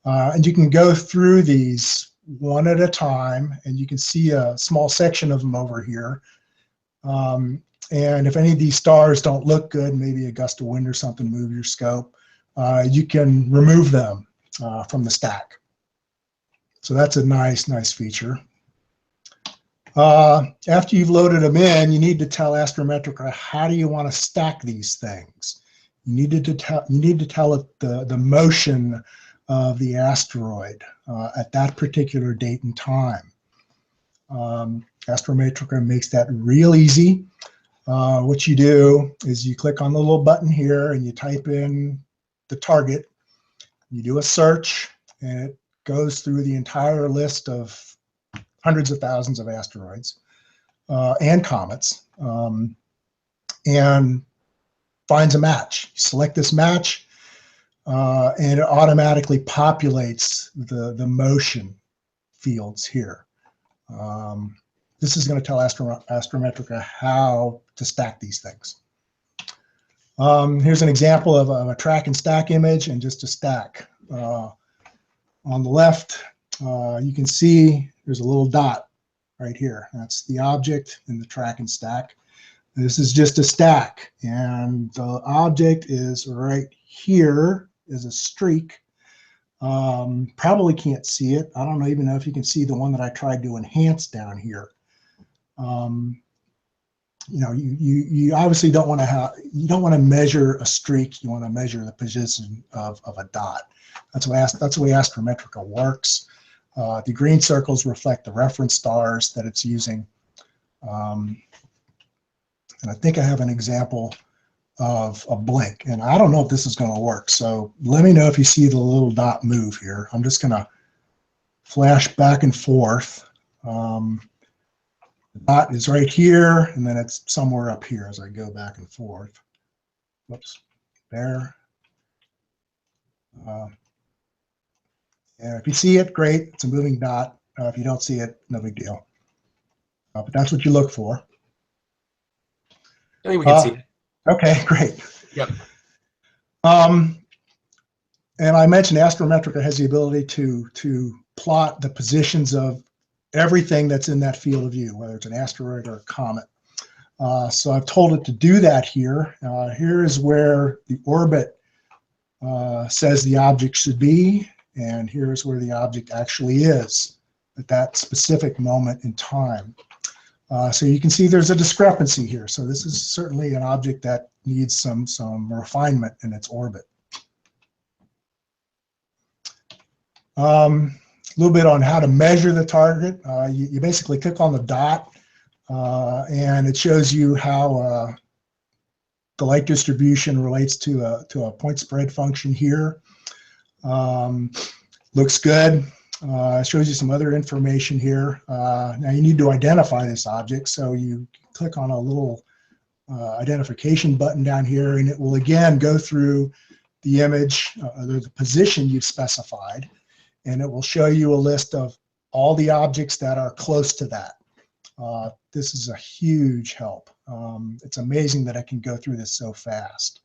[SPEAKER 2] and you can go through these one at a time, and you can see a small section of them over here. And if any of these stars don't look good, maybe a gust of wind or something move your scope, you can remove them from the stack. So that's a nice feature. After you've loaded them in, you need to tell Astrometrica how do you want to stack these things. You need to tell it the motion of the asteroid at that particular date and time. Astrometrica makes that real easy. What you do is you click on the little button here and you type in the target. You do a search and it goes through the entire list of hundreds of thousands of asteroids and comets and finds a match. You select this match and it automatically populates the motion fields here. This is going to tell Astrometrica how to stack these things. Here's an example of a track and stack image and just a stack. On the left, you can see there's a little dot right here. That's the object in the track and stack. This is just a stack, and the object is right here is a streak. Probably can't see it. I don't even know if you can see the one that I tried to enhance down here. You know, you obviously don't want to measure a streak. You want to measure the position of a dot. That's the way Astrometrica works. The green circles reflect the reference stars that it's using. And I think I have an example of a blink, and I don't know if this is going to work. So let me know if you see the little dot move here. I'm just going to flash back and forth. The dot is right here, and then it's somewhere up here as I go back and forth. Whoops, there. And if you see it, great. It's a moving dot. If you don't see it, no big deal. But that's what you look for.
[SPEAKER 1] I think we can see it.
[SPEAKER 2] Okay, great.
[SPEAKER 1] Yep.
[SPEAKER 2] And I mentioned Astrometrica has the ability to plot the positions of everything that's in that field of view, whether it's an asteroid or a comet. So I've told it to do that here. Here is where the orbit says the object should be, and here's where the object actually is at that specific moment in time. So you can see there's a discrepancy here. So this is certainly an object that needs some refinement in its orbit. A little bit on how to measure the target. You basically click on the dot and it shows you how the light distribution relates to a point spread function here. Looks good. It shows you some other information here. Now you need to identify this object, so you click on a little identification button down here, and it will again go through the image, the position you've specified, and it will show you a list of all the objects that are close to that. This is a huge help. It's amazing that I can go through this so fast.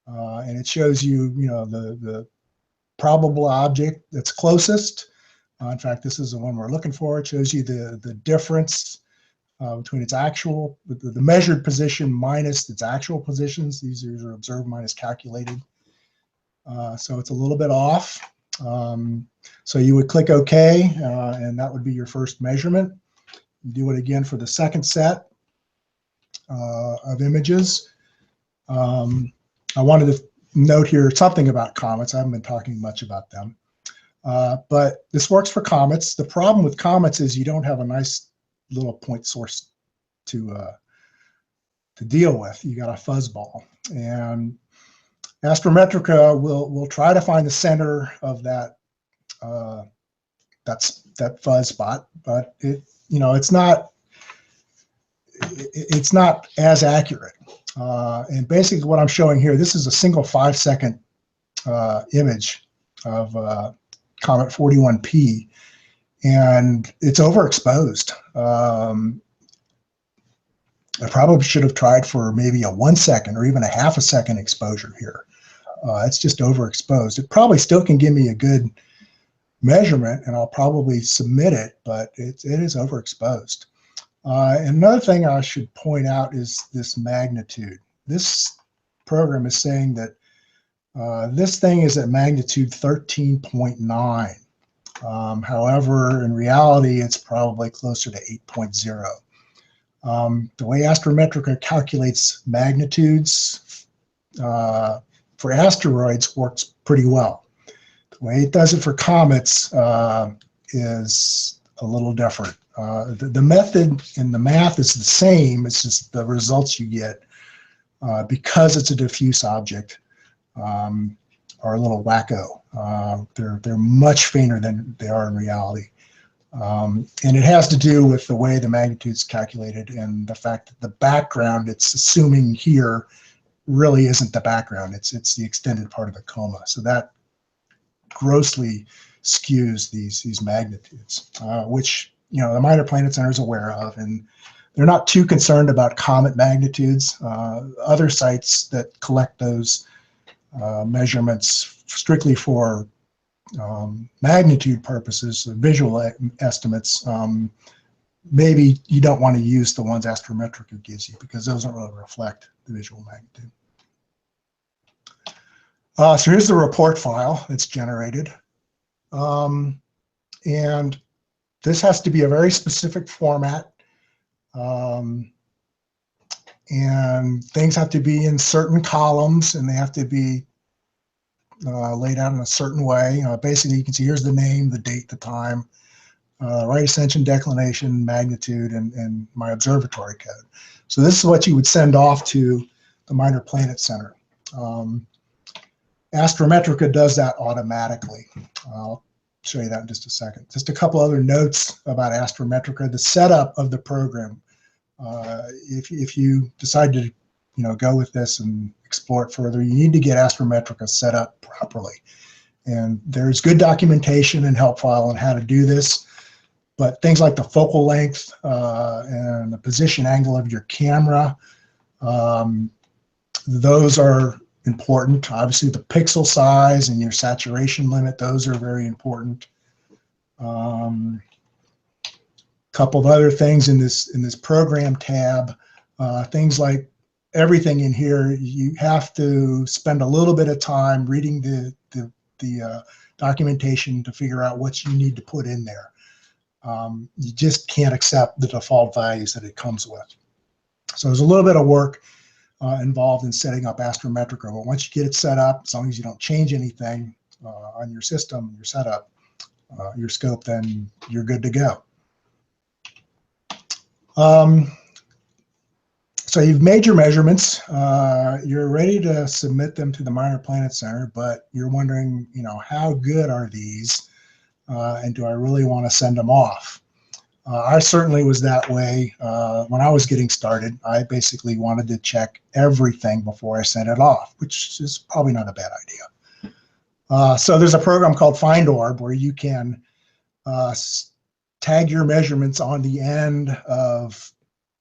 [SPEAKER 2] And it shows you, the probable object that's closest, In fact, this is the one we're looking for. It shows you the difference between its actual, the measured position minus its actual positions. These are observed minus calculated. So it's a little bit off. So you would click OK, and that would be your first measurement. You do it again for the second set of images. I wanted to note here something about comets. I haven't been talking much about them. But this works for comets. The problem with comets is you don't have a nice little point source to deal with. You got a fuzzball, and Astrometrica will try to find the center of that fuzz spot, but it's not as accurate. And basically, what I'm showing here, this is a single 5-second image of Comet 41P, and it's overexposed. I probably should have tried for maybe a 1 second or even a half a second exposure here. It's just overexposed. It probably still can give me a good measurement, and I'll probably submit it, but it is overexposed. And another thing I should point out is this magnitude. This program is saying that this thing is at magnitude 13.9. However, in reality, it's probably closer to 8.0. The way Astrometrica calculates magnitudes for asteroids works pretty well. The way it does it for comets is a little different. The method and the math is the same. It's just the results you get, because it's a diffuse object, are a little wacko. They're much fainter than they are in reality. And it has to do with the way the magnitude's calculated and the fact that the background it's assuming here really isn't the background. It's the extended part of the coma. So that grossly skews these magnitudes, which the Minor Planet Center is aware of, and they're not too concerned about comet magnitudes. Other sites that collect those measurements strictly for magnitude purposes, visual estimates, maybe you don't want to use the ones Astrometrica gives you because those don't really reflect the visual magnitude. So here's the report file that's generated. And this has to be a very specific format. And things have to be in certain columns, and they have to be laid out in a certain way. Basically, you can see here's the name, the date, the time, right ascension, declination, magnitude, and my observatory code. So this is what you would send off to the Minor Planet Center. Astrometrica does that automatically. I'll show you that in just a second. Just a couple other notes about Astrometrica. The setup of the program. If you decide to go with this and explore it further, you need to get Astrometrica set up properly. And there's good documentation and help file on how to do this. But things like the focal length and the position angle of your camera, those are important. Obviously, the pixel size and your saturation limit, those are very important. Couple of other things in this program tab, things like everything in here, you have to spend a little bit of time reading the documentation to figure out what you need to put in there. You just can't accept the default values that it comes with. So there's a little bit of work involved in setting up Astrometrica, but once you get it set up, as long as you don't change anything on your system, your setup, your scope, then you're good to go. So you've made your measurements, you're ready to submit them to the Minor Planet Center, but you're wondering, how good are these, and do I really want to send them off? I certainly was that way when I was getting started. I basically wanted to check everything before I sent it off, which is probably not a bad idea. So there's a program called FindOrb where you can tag your measurements on the end of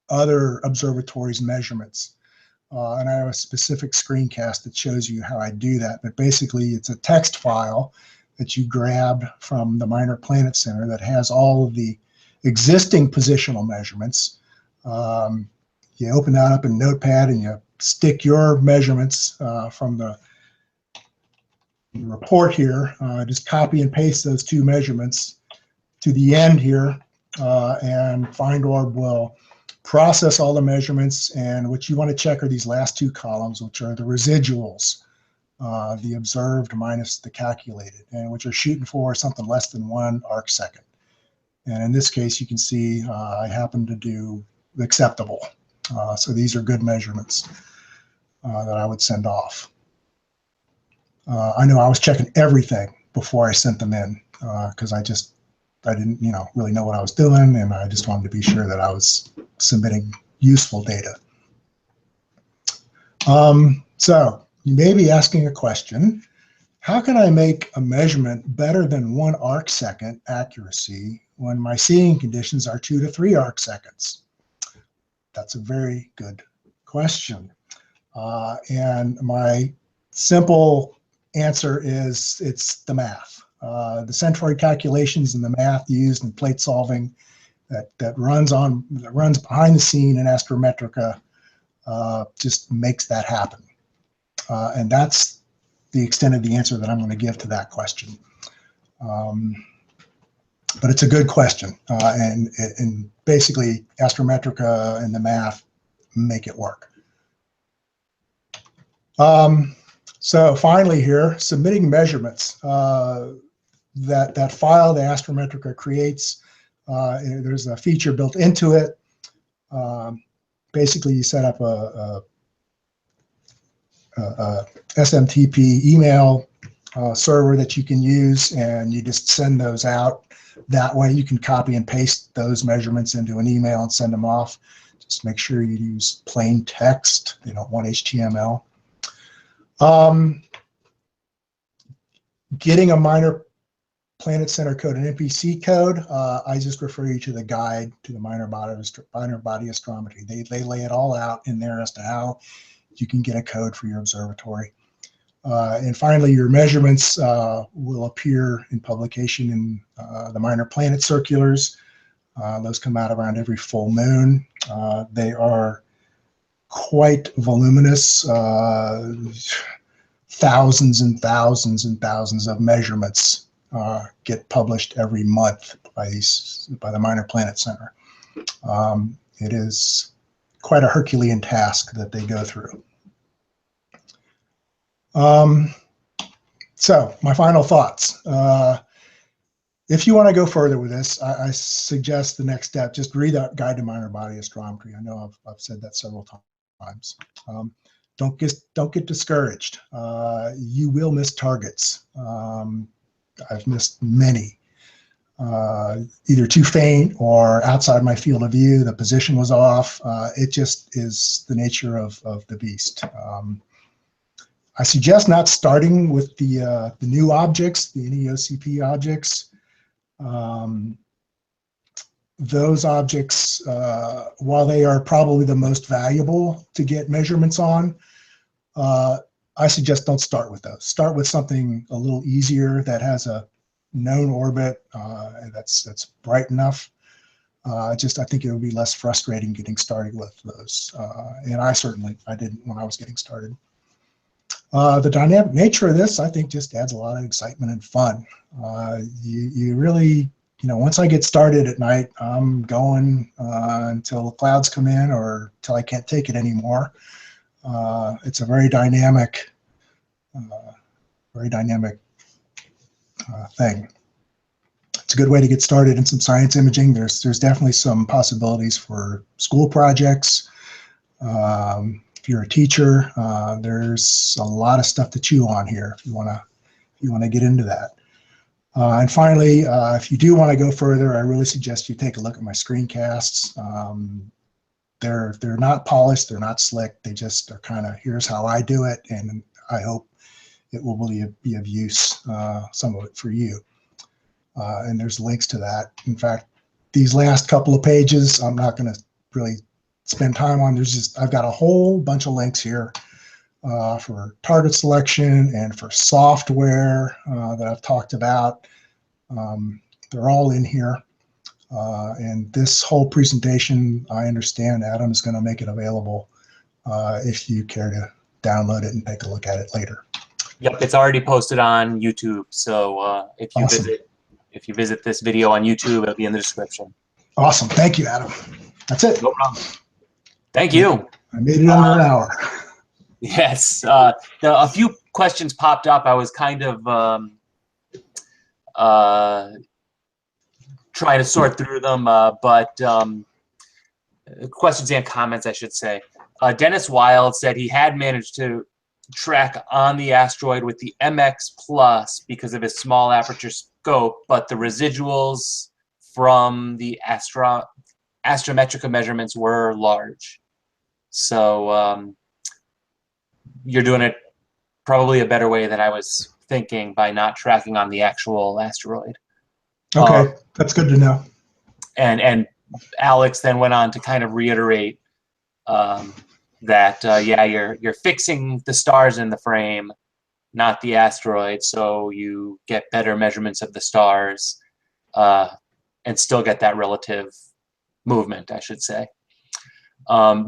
[SPEAKER 2] other observatories' measurements. And I have a specific screencast that shows you how I do that. But basically, it's a text file that you grabbed from the Minor Planet Center that has all of the existing positional measurements. You open that up in Notepad and you stick your measurements from the report here. Just copy and paste those two measurements to the end here, and FindOrb will process all the measurements. And what you want to check are these last two columns, which are the residuals, the observed minus the calculated, and which are shooting for something less than 1 arcsecond. And in this case, you can see I happen to do acceptable. So these are good measurements that I would send off. I know I was checking everything before I sent them in because I didn't, really know what I was doing, and I just wanted to be sure that I was submitting useful data. So you may be asking a question: how can I make a measurement better than 1 arcsecond accuracy when my seeing conditions are 2 to 3 arcseconds? That's a very good question. And my simple answer is it's the math. The centroid calculations and the math used in plate solving that runs behind the scene in Astrometrica just makes that happen. And that's the extent of the answer that I'm going to give to that question. But it's a good question, and basically Astrometrica and the math make it work. So finally here, submitting measurements. That file the Astrometrica creates, there's a feature built into it. Basically, you set up a SMTP email server that you can use, and you just send those out. That way you can copy and paste those measurements into an email and send them off. Just make sure you use plain text. You don't want HTML. Getting a Minor Planet Center code, an MPC code, I just refer you to the guide to the minor body astrometry. They lay it all out in there as to how you can get a code for your observatory. And finally, your measurements will appear in publication in the Minor Planet Circulars. Those come out around every full moon. They are quite voluminous, thousands and thousands and thousands of measurements get published every month by the Minor Planet Center. It is quite a Herculean task that they go through. So my final thoughts. If you want to go further with this, I suggest the next step, just read that Guide to Minor Body Astrometry. I know I've said that several times. Don't get discouraged. You will miss targets. I've missed many, either too faint or outside my field of view. The position was off. It just is the nature of the beast. I suggest not starting with the new objects, the NEOCP objects. Those objects, while they are probably the most valuable to get measurements on, I suggest don't start with those. Start with something a little easier that has a known orbit that's bright enough. I think it would be less frustrating getting started with those. And I didn't when I was getting started. The dynamic nature of this, I think, just adds a lot of excitement and fun. You really, once I get started at night, I'm going until the clouds come in or till I can't take it anymore. It's a very dynamic thing. It's a good way to get started in some science imaging. There's definitely some possibilities for school projects. If you're a teacher, there's a lot of stuff to chew on here if you want to get into that. And finally, if you do want to go further, I really suggest you take a look at my screencasts. They're not polished, they're not slick, they just are kind of, here's how I do it, and I hope it will really be of use, some of it for you. And there's links to that. In fact, these last couple of pages, I'm not going to really spend time on. I've got a whole bunch of links here for target selection and for software that I've talked about. They're all in here. And this whole presentation, I understand Adam is going to make it available if you care to download it and take a look at it later.
[SPEAKER 1] Yep, it's already posted on YouTube. So if you
[SPEAKER 2] Awesome.
[SPEAKER 1] visit this video on YouTube, it'll be in the description.
[SPEAKER 2] Awesome. Thank you, Adam. That's it.
[SPEAKER 1] No problem. Thank you.
[SPEAKER 2] I made it under an hour.
[SPEAKER 1] Yes. A few questions popped up. I was kind of trying to sort through them, but questions and comments, I should say. Dennis Wild said he had managed to track on the asteroid with the MX Plus because of his small aperture scope, but the residuals from the astrometric measurements were large. So you're doing it probably a better way than I was thinking by not tracking on the actual asteroid.
[SPEAKER 2] Okay, that's good to know.
[SPEAKER 1] And Alex then went on to kind of reiterate that yeah, you're fixing the stars in the frame, not the asteroid, so you get better measurements of the stars and still get that relative movement, I should say.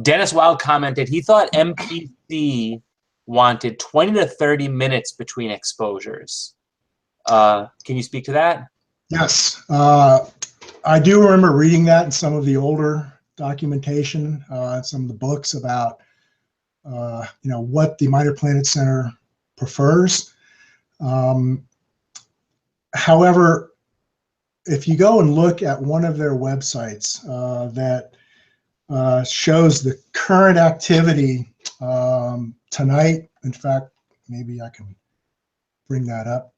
[SPEAKER 1] Dennis Wild commented he thought MPC wanted 20 to 30 minutes between exposures. Can you speak to that?
[SPEAKER 2] Yes, I do remember reading that in some of the older documentation, some of the books about what the Minor Planet Center prefers. However, if you go and look at one of their websites that shows the current activity tonight, in fact, maybe I can bring that up.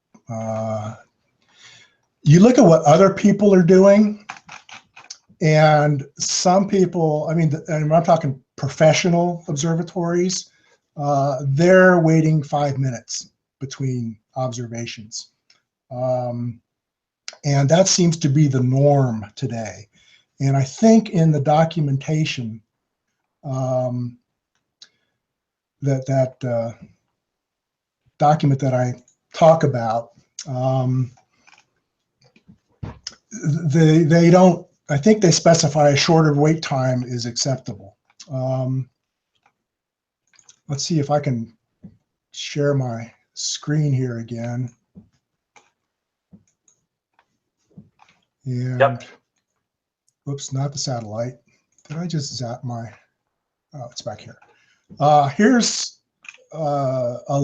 [SPEAKER 2] You look at what other people are doing, and some people, I mean, and I'm talking professional observatories, they're waiting 5 minutes between observations. And that seems to be the norm today. And I think in the documentation that document that I talk about, they don't, I think they specify a shorter wait time is acceptable. Let's see if I can share my screen here again. And,
[SPEAKER 1] yep.
[SPEAKER 2] Oops, not the satellite. Did I just zap my, oh, it's back here. Here's a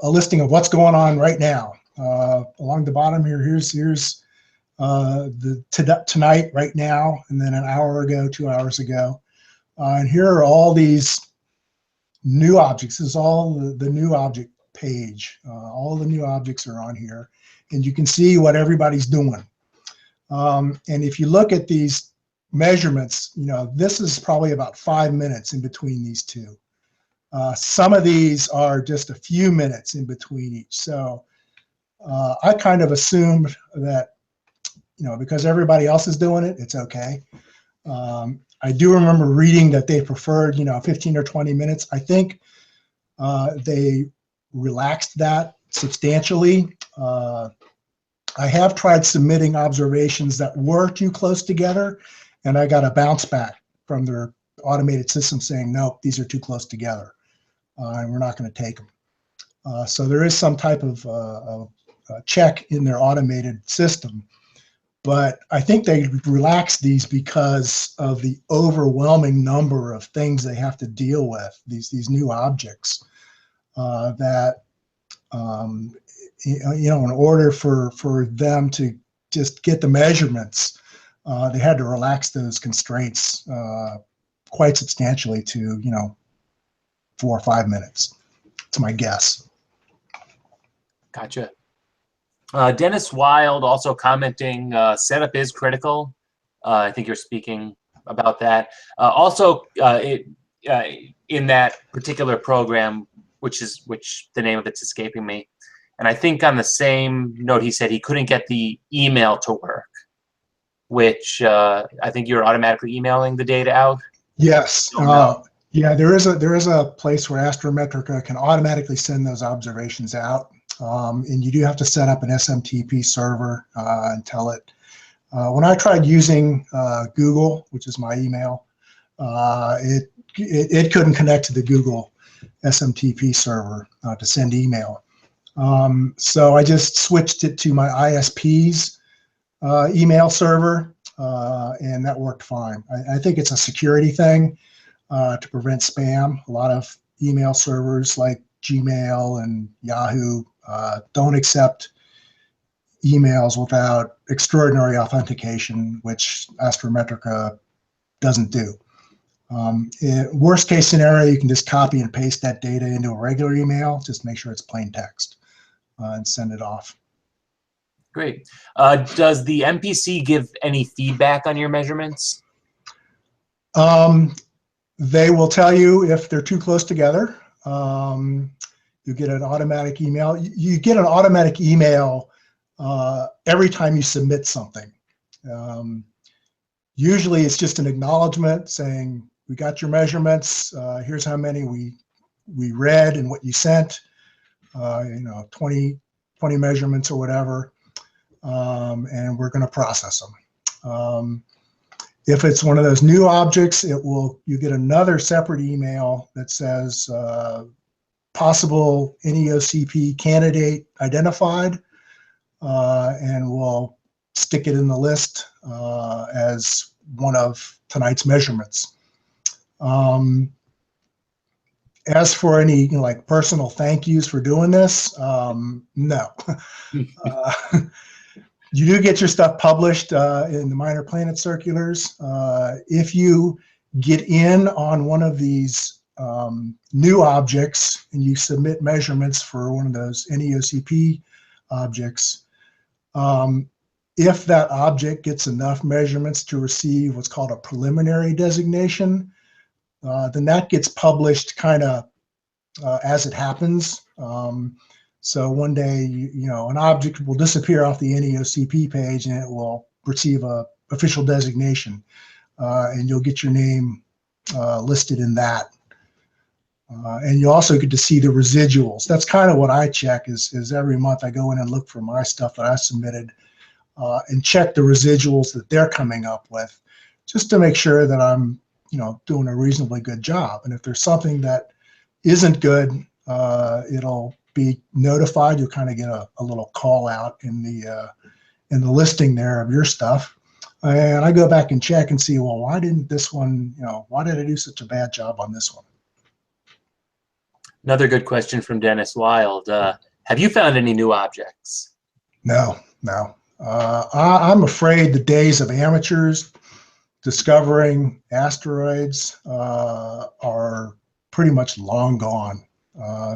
[SPEAKER 2] listing of what's going on right now. Along the bottom here, here's tonight, right now, and then an hour ago, 2 hours ago. And here are all these new objects. This is all the new object page. All the new objects are on here, and you can see what everybody's doing. And if you look at these measurements, this is probably about 5 minutes in between these two. Some of these are just a few minutes in between each. So I kind of assumed that, because everybody else is doing it, it's okay. I do remember reading that they preferred, 15 or 20 minutes. I think they relaxed that substantially. I have tried submitting observations that were too close together, and I got a bounce back from their automated system saying, nope, these are too close together, and we're not going to take them. So there is some type of check in their automated system. But I think they relaxed these because of the overwhelming number of things they have to deal with, these new objects that, in order for them to just get the measurements, they had to relax those constraints quite substantially to, 4 or 5 minutes. That's my guess.
[SPEAKER 1] Gotcha. Dennis Wild also commenting, setup is critical. I think you're speaking about that. Also, in that particular program, which the name of it's escaping me, and I think on the same note he said he couldn't get the email to work, which I think you're automatically emailing the data out.
[SPEAKER 2] Yes. Yeah, there is a place where Astrometrica can automatically send those observations out, and you do have to set up an SMTP server and tell it. When I tried using Google, which is my email, it couldn't connect to the Google SMTP server to send email. So I just switched it to my ISP's email server, and that worked fine. I think it's a security thing to prevent spam. A lot of email servers like Gmail and Yahoo don't accept emails without extraordinary authentication, which Astrometrica doesn't do. Worst case scenario, you can just copy and paste that data into a regular email. Just make sure it's plain text and send it off.
[SPEAKER 1] Great. Does the MPC give any feedback on your measurements?
[SPEAKER 2] They will tell you if they're too close together. You get an automatic email. You get an automatic email every time you submit something. Usually it's just an acknowledgement saying, we got your measurements. Here's how many we read and what you sent. 20 measurements or whatever. And we're going to process them. If it's one of those new objects, you get another separate email that says possible NEOCP candidate identified, and we'll stick it in the list as one of tonight's measurements. As for any like personal thank yous for doing this, no. You do get your stuff published in the Minor Planet Circulars. If you get in on one of these new objects and you submit measurements for one of those NEOCP objects, if that object gets enough measurements to receive what's called a preliminary designation, then that gets published kind of as it happens. So one day, an object will disappear off the NEOCP page and it will receive a official designation, and you'll get your name listed in that. And you also get to see the residuals. That's kind of what I check is every month I go in and look for my stuff that I submitted and check the residuals that they're coming up with, just to make sure that I'm doing a reasonably good job. And if there's something that isn't good, it'll be notified. You'll kind of get a little call out in the listing there of your stuff, and I go back and check and see, well, why didn't this one, why did I do such a bad job on this one?
[SPEAKER 1] Another good question from Dennis Wild. Have you found any new objects?
[SPEAKER 2] No. I'm afraid the days of amateurs discovering asteroids are pretty much long gone.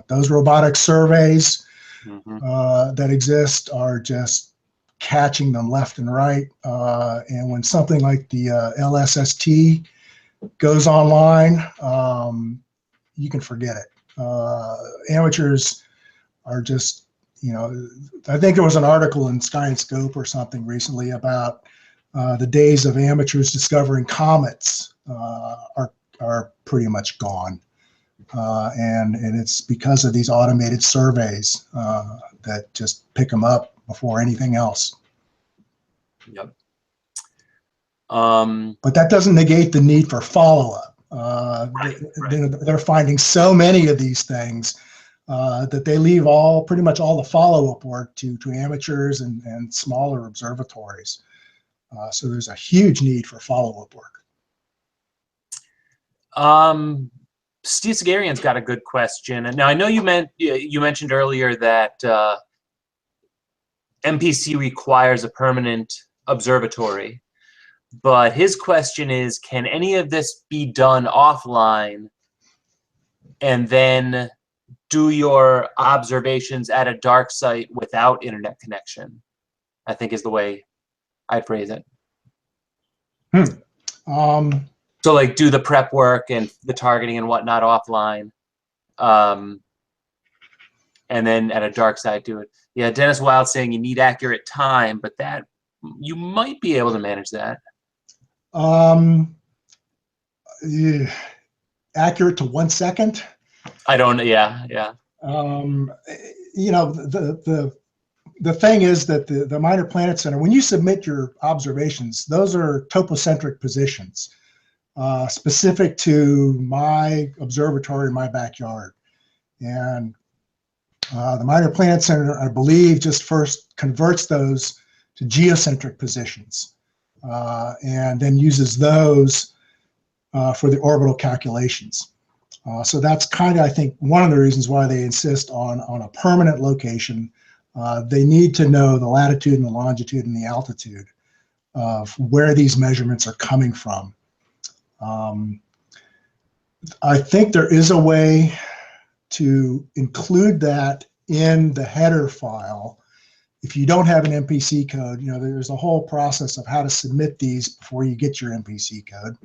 [SPEAKER 2] Those robotic surveys that exist are just catching them left and right. And when something like the LSST goes online, you can forget it. Amateurs are just, I think there was an article in Sky and Scope or something recently about the days of amateurs discovering comets are pretty much gone. And it's because of these automated surveys that just pick them up before anything else.
[SPEAKER 1] Yep.
[SPEAKER 2] But that doesn't negate the need for follow-up. They're finding so many of these things that they leave pretty much all the follow-up work to amateurs and smaller observatories. So there's a huge need for follow-up work.
[SPEAKER 1] Steve Sagarian's got a good question. And now I know you mentioned earlier that MPC requires a permanent observatory, but his question is, can any of this be done offline and then do your observations at a dark site without internet connection? I think is the way I'd phrase it. So like do the prep work and the targeting and whatnot offline, and then at a dark site do it. Yeah, Dennis Wild saying you need accurate time, but that you might be able to manage that.
[SPEAKER 2] Yeah. accurate to 1 second.
[SPEAKER 1] I don't. Yeah, yeah.
[SPEAKER 2] You know, the thing is that the Minor Planet Center, when you submit your observations, those are topocentric positions specific to my observatory, my backyard. And the Minor Planet Center, I believe, just first converts those to geocentric positions and then uses those for the orbital calculations. So that's kind of, I think, one of the reasons why they insist on a permanent location. They need to know the latitude and the longitude and the altitude of where these measurements are coming from. I think there is a way to include that in the header file. If you don't have an MPC code, you know, there's a whole process of how to submit these before you get your MPC code.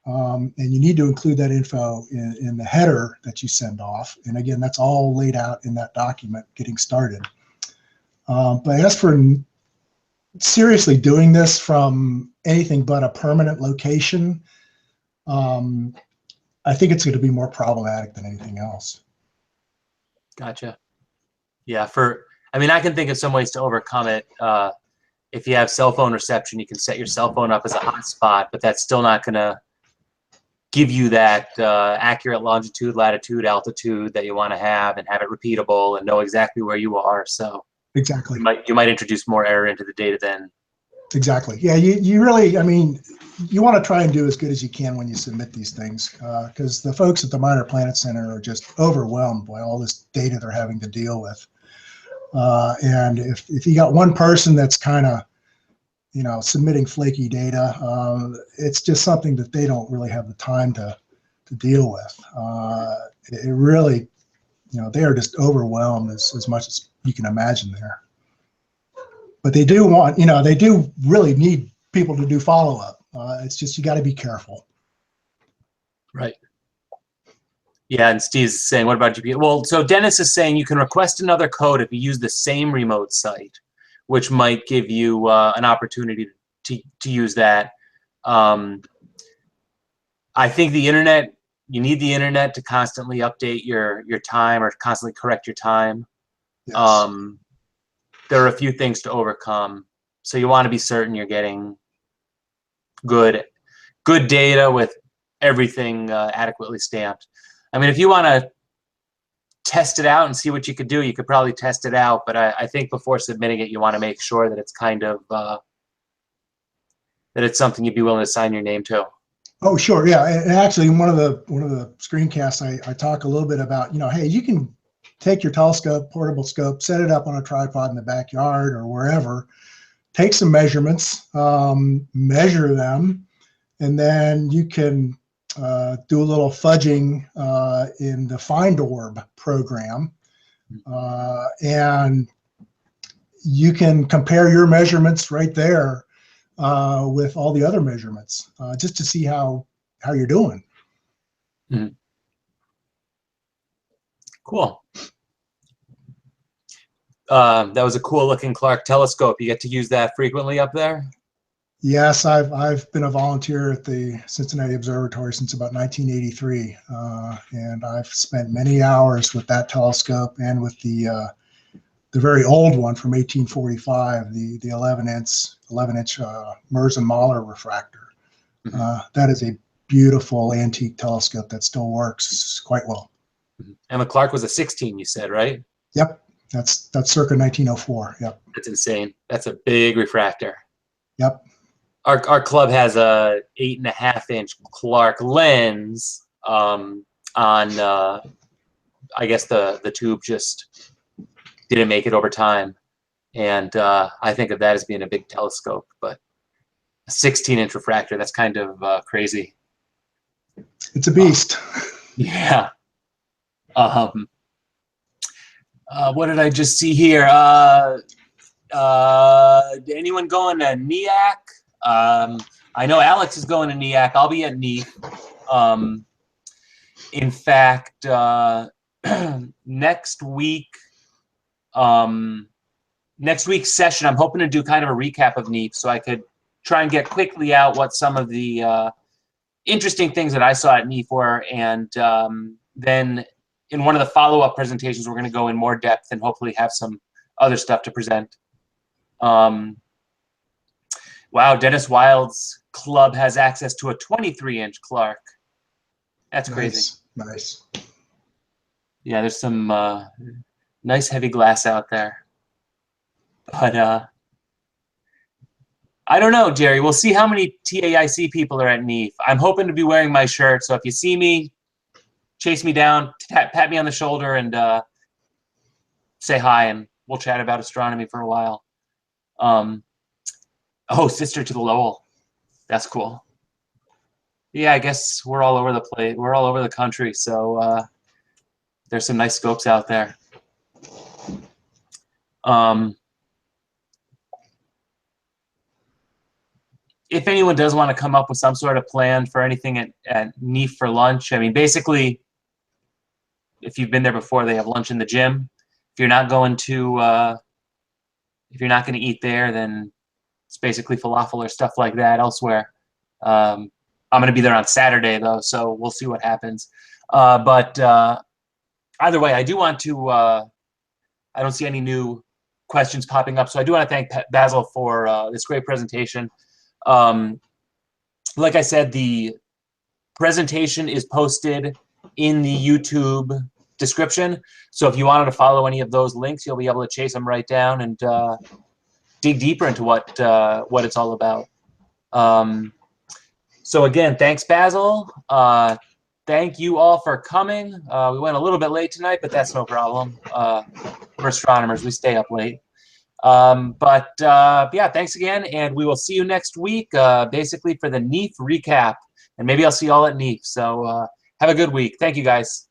[SPEAKER 2] And you need to include that info in the header that you send off. And again, that's all laid out in that document getting started. But as for seriously doing this from anything but a permanent location, I think it's going to be more problematic than anything else.
[SPEAKER 1] Gotcha. Yeah, I mean, I can think of some ways to overcome it. If you have cell phone reception, you can set your cell phone up as a hotspot, but that's still not going to give you that accurate longitude, latitude, altitude that you want to have and have it repeatable and know exactly where you are. So
[SPEAKER 2] exactly,
[SPEAKER 1] you might introduce more error into the data then.
[SPEAKER 2] Exactly. Yeah, you really, I mean, you want to try and do as good as you can when you submit these things, because the folks at the Minor Planet Center are just overwhelmed by all this data they're having to deal with. And if you got one person that's kind of, you know, submitting flaky data, it's just something that they don't really have the time to deal with. It really, you know, they are just overwhelmed as much as you can imagine there. But they do want, you know, they do really need people to do follow-up. It's just, you got to be careful.
[SPEAKER 1] Right. Yeah, and Steve's saying, what about GPS? Well, so Dennis is saying you can request another code if you use the same remote site, which might give you an opportunity to use that. I think the internet, you need the internet to constantly update your time or constantly correct your time.
[SPEAKER 2] Yes.
[SPEAKER 1] There are a few things to overcome. So you want to be certain you're getting good data with everything adequately stamped. I mean, if you want to test it out and see what you could do, you could probably test it out. But I think before submitting it, you want to make sure that it's kind of that it's something you'd be willing to sign your name to.
[SPEAKER 2] Oh, sure. Yeah. And actually, in one of the screencasts, I talk a little bit about, you know, hey, you can take your telescope, portable scope, set it up on a tripod in the backyard or wherever, take some measurements, measure them, and then you can do a little fudging in the Find Orb program, and you can compare your measurements right there with all the other measurements, just to see how you're doing.
[SPEAKER 1] Mm-hmm. Cool. That was a cool looking Clark telescope. You get to use that frequently up there?
[SPEAKER 2] Yes, I've been a volunteer at the Cincinnati Observatory since about 1983, and I've spent many hours with that telescope and with the very old one from 1845, the 11-inch Merz and Mahler refractor. Mm-hmm. That is a beautiful antique telescope that still works quite well.
[SPEAKER 1] And the Clark was a 16, you said, right?
[SPEAKER 2] Yep, that's circa 1904. Yep.
[SPEAKER 1] That's insane. That's a big refractor.
[SPEAKER 2] Yep.
[SPEAKER 1] Our club has a 8.5-inch Clark lens on. I guess the tube just didn't make it over time, and I think of that as being a big telescope. But a 16-inch refractor, that's kind of crazy.
[SPEAKER 2] It's a beast.
[SPEAKER 1] Yeah. What did I just see here? Anyone going to NEAC? I know Alex is going to NEAC. I'll be at NEAC. In fact, next week's session, I'm hoping to do kind of a recap of NEAC, so I could try and get quickly out what some of the interesting things that I saw at NEAF were, and then in one of the follow-up presentations, we're going to go in more depth and hopefully have some other stuff to present. Wow, Dennis Wild's club has access to a 23-inch Clark. That's crazy.
[SPEAKER 2] Nice.
[SPEAKER 1] Yeah, there's some nice heavy glass out there. But I don't know, Jerry. We'll see how many TAIC people are at NEAF. I'm hoping to be wearing my shirt, so if you see me, chase me down, pat me on the shoulder, and say hi, and we'll chat about astronomy for a while. Oh, Sister to the Lowell. That's cool. Yeah, I guess we're all over the place. We're all over the country, so there's some nice scopes out there. If anyone does want to come up with some sort of plan for anything at NEAF for lunch, I mean, basically, if you've been there before, they have lunch in the gym. If you're not going to eat there, then it's basically falafel or stuff like that elsewhere. I'm going to be there on Saturday, though, so we'll see what happens. But either way, I do want to I don't see any new questions popping up, so I do want to thank Basil for this great presentation. Like I said, the presentation is posted in the YouTube description, so if you wanted to follow any of those links, you'll be able to chase them right down and dig deeper into what it's all about. So again, thanks, Basil. Thank you all for coming. We went a little bit late tonight, but that's no problem. We're astronomers. We stay up late. Yeah, thanks again, and we will see you next week, basically for the NEAF recap, and maybe I'll see you all at NEAF. So have a good week. Thank you, guys.